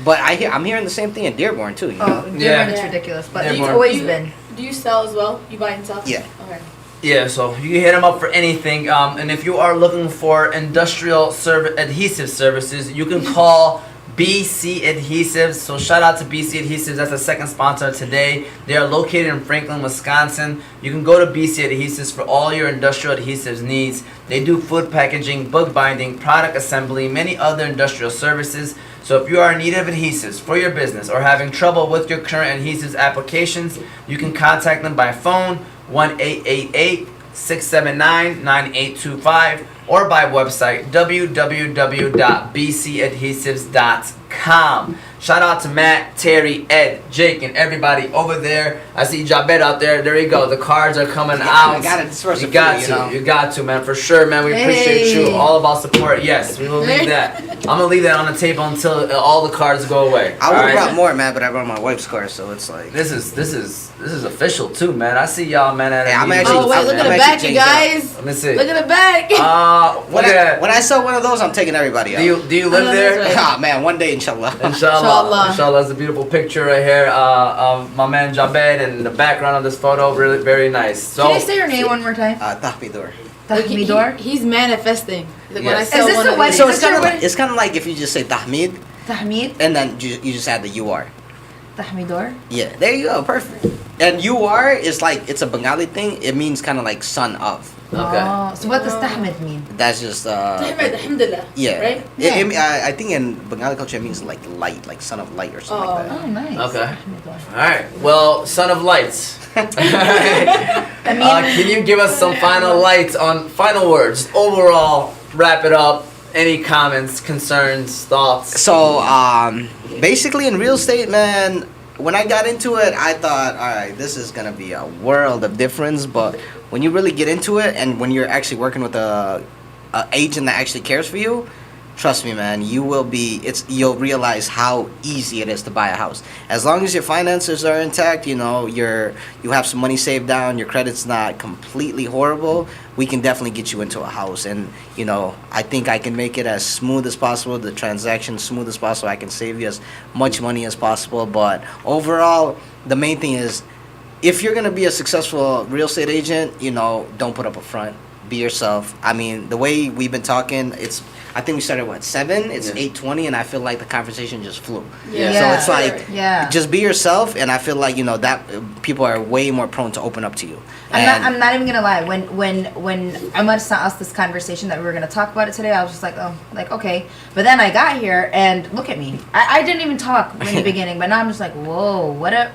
But I'm hearing the same thing in Dearborn too. You know? Dearborn is ridiculous, but Dearborn. it's always been. Do you sell as well? You buy and sell? Yeah. Okay. Yeah, so you can hit them up for anything. And if you are looking for industrial adhesive services, you can call BC Adhesives. So shout out to BC Adhesives. That's the second sponsor today. They are located in Franklin, Wisconsin. You can go to BC Adhesives for all your industrial adhesives needs. They do food packaging, book binding, product assembly, many other industrial services. So if you are in need of adhesives for your business or having trouble with your current adhesives applications, you can contact them by phone 1-888-679-9825 or by website www.bcadhesives.com. Shout out to Matt, Terry, Ed, Jake, and everybody over there. I see Jabed out there. There you go. The cards are coming out. I got it. You got to, man. For sure, man. We appreciate you. All about support. Yes, we will leave that. I'm gonna leave that on the table until all the cards go away. I would have brought more, man, but I brought my wife's car, so it's like this is official too, man. I see y'all, man. I'm actually. Oh wait, look at the back, you guys. Let me see. Look at the back. When I sell one of those, I'm taking everybody out. Do you live there? Ah, man, one day, inshallah. Inshallah, it's a beautiful picture right here of my man Jabed, and the background of this photo, really very nice. So, can you say your name one more time? Tahmidor. Tahmidor? He's manifesting. Like when I Yes. sell Is this one the of wedding? these- So Is it's kind of like if you just say Tahmid, Tahmid? and then you just add the UR. Tahmidor? Yeah, there you go, perfect. And UR is like, it's a Bengali thing. It means kind of like son of. Okay. Oh, so what does Tahmid mean? That's just Alhamdulillah. yeah. Right? I think in Bengali culture it means like light, like son of light or something like that. Oh, nice. Okay. Tahmidor. All right. Well, son of lights. Can you give us some final final words? Overall, wrap it up. Any comments, concerns, thoughts? So basically in real estate, man, when I got into it, I thought, all right, this is gonna be a world of difference. But when you really get into it, and when you're actually working with a agent that actually cares for you, trust me, man, you'll realize how easy it is to buy a house. As long as your finances are intact, you have some money saved down, your credit's not completely horrible, we can definitely get you into a house. And I think I can make it as smooth as possible, the transaction smooth as possible. I can save you as much money as possible. But overall, the main thing is, if you're gonna be a successful real estate agent, don't put up a front. be yourself. I mean, the way we've been talking, I think we started at 7. It's 8:20, and I feel like the conversation just flew. Yeah. So it's like, Yeah. just be yourself, and I feel like that people are way more prone to open up to you. I'm not even gonna lie. When Ahmad sent us this conversation that we were gonna talk about it today, I was just like, oh, like okay. But then I got here and look at me. I didn't even talk in the beginning, but now I'm just like, whoa, what a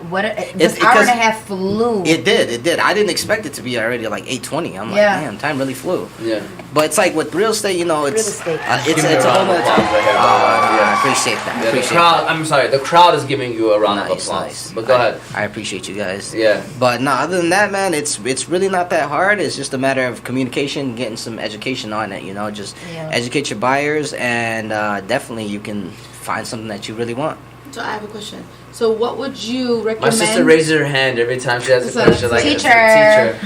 this hour and a half flew. It did. I didn't expect it to be already like 8:20. I'm like, damn, time really flew. Yeah. But it's like with real estate, it's Real estate. it's a whole other time. I appreciate that. Yeah, the crowd. I'm sorry. The crowd is giving you a round of applause. Nice. But go ahead. I appreciate you guys. Yeah. But no, other than that, man, it's really not that hard. It's just a matter of communication, getting some education on it. Just educate your buyers, and definitely you can find something that you really want. So I have a question. So what would you recommend? My sister raises her hand every time she has a question. Like Teacher. Teacher.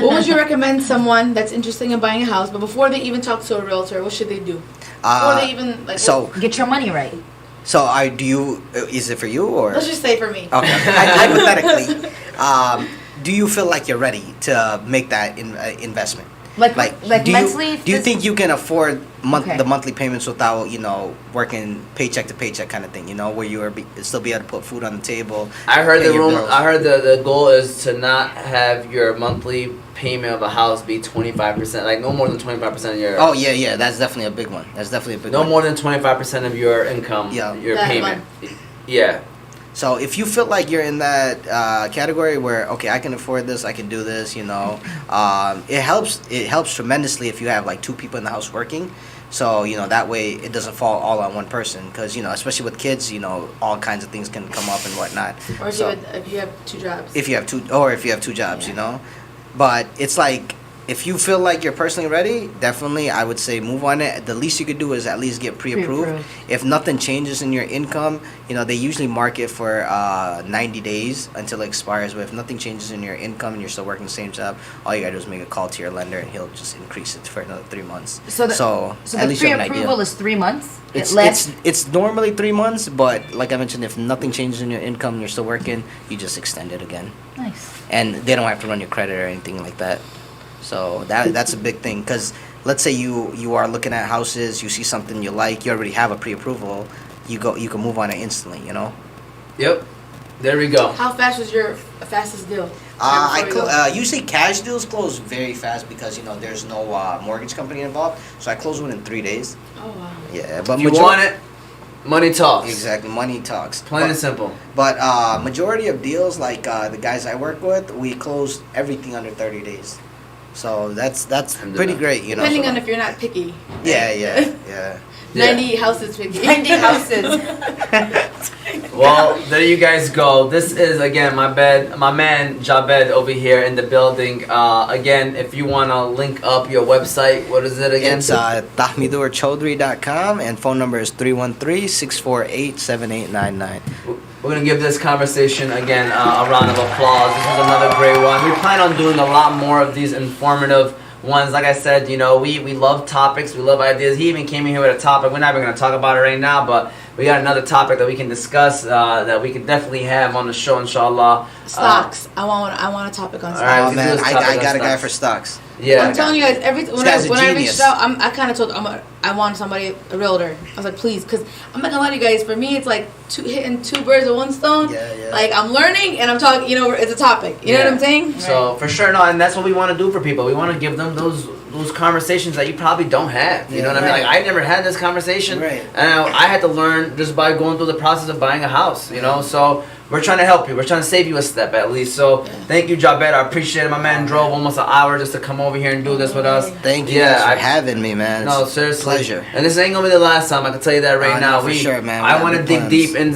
What would you recommend someone that's interested in buying a house, but before they even talk to a realtor, what should they do? Before they even Get your money right. So is it for you or? let's just say for me. Okay. Hypothetically, do you feel like you're ready to make that investment? Like do mentally. Do you think you can afford Okay. the monthly payments without working paycheck to paycheck kind of thing? Where you still be able to put food on the table. I heard pay the your room. bills? I heard the goal is to not have your monthly payment of a house be 25%. Like no more than 25% of your. Oh yeah. That's definitely a big one. No more than 25% of your income. Yeah. Your That payment. Yeah. So if you feel like you're in that category where I can afford this, I can do this, it helps tremendously if you have like 2 people in the house working. So that way it doesn't fall all on one person, because especially with kids, all kinds of things can come up and whatnot. Or if you have 2 jobs. If you have 2 jobs, but it's like, if you feel like you're personally ready, definitely I would say move on it. The least you could do is at least get pre-approved. If nothing changes in your income, they usually mark it for 90 days until it expires. But if nothing changes in your income and you're still working the same job, all you gotta do is make a call to your lender and he'll just increase it for another 3 months. So at the least you have an idea. pre-approval is 3 months. It's normally 3 months, but like I mentioned, if nothing changes in your income and you're still working, you just extend it again. Nice. And they don't have to run your credit or anything like that. So that's a big thing, because let's say you are looking at houses, you see something you like, you already have a pre-approval, you can move on it instantly, Yep. There we go. How fast was your fastest deal? Usually cash deals close very fast because there's no mortgage company involved, so I close within 3 days. Oh wow. Yeah, but If you want it, money talks. Exactly, money talks. Plain and simple. But majority of deals, like the guys I work with, we close everything under 30 days. So that's pretty great, Depending on if you're not picky. Yeah. 90 houses picky. 90 houses. Well, there you guys go. This is again my man Jabed over here in the building. Again, if you wanna link up your website, what is it again? It's tahmidurchoudhury.com, and phone number is 313-648-7899. We're gonna give this conversation again a round of applause. This is another great one. We plan on doing a lot more of these informative ones. Like I said, we love topics, we love ideas. He even came in here with a topic. We're not even gonna talk about it right now, but we got another topic that we can discuss that we can definitely have on the show, inshallah. Stocks. I want a topic on stocks. All right, Oh we can do man, this I topic on got a guy stocks. for stocks. Yeah. I'm telling you guys, when I genius. reached out, I kind of told I want somebody, a realtor. I was like, please, because I'm not gonna lie to you guys. For me, it's like hitting 2 birds with 1 stone. Yeah. Like I'm learning and I'm talking. It's a topic. You know what I'm saying? So for sure, no, and that's what we want to do for people. We want to give them those conversations that you probably don't have. You know what I mean? Like I never had this conversation, Right. and I had to learn just by going through the process of buying a house. So we're trying to help you. We're trying to save you a step at least. So thank you, Jabed. I appreciate it. My man drove almost an hour just to come over here and do this with us. Thank you guys for having me, man. No, It's seriously. a pleasure. And this ain't gonna be the last time. I can tell you that right now. No, for sure, man. I want to dig deep I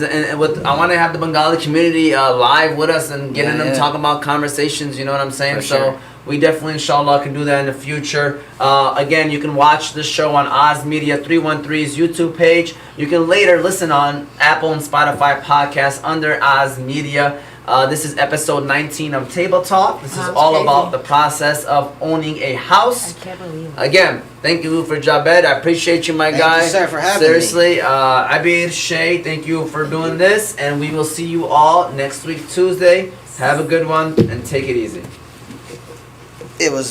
want to have the Bengali community live with us and getting them talking about conversations. You know what I'm saying? For So sure. we definitely, inshallah, can do that in the future. Again, you can watch this show on Oz Media 313's YouTube page. You can later listen on Apple and Spotify podcasts under Oz Media. This is episode 19 of Table Talk. This is all crazy. about the process of owning a house. I can't believe it. Again, thank you for Jabed. I appreciate you, my Thank guy. you, sir, for having Seriously, Abir, Shay, thank you for doing this, and we will see you all next week Tuesday. Have a good one and take it easy. It was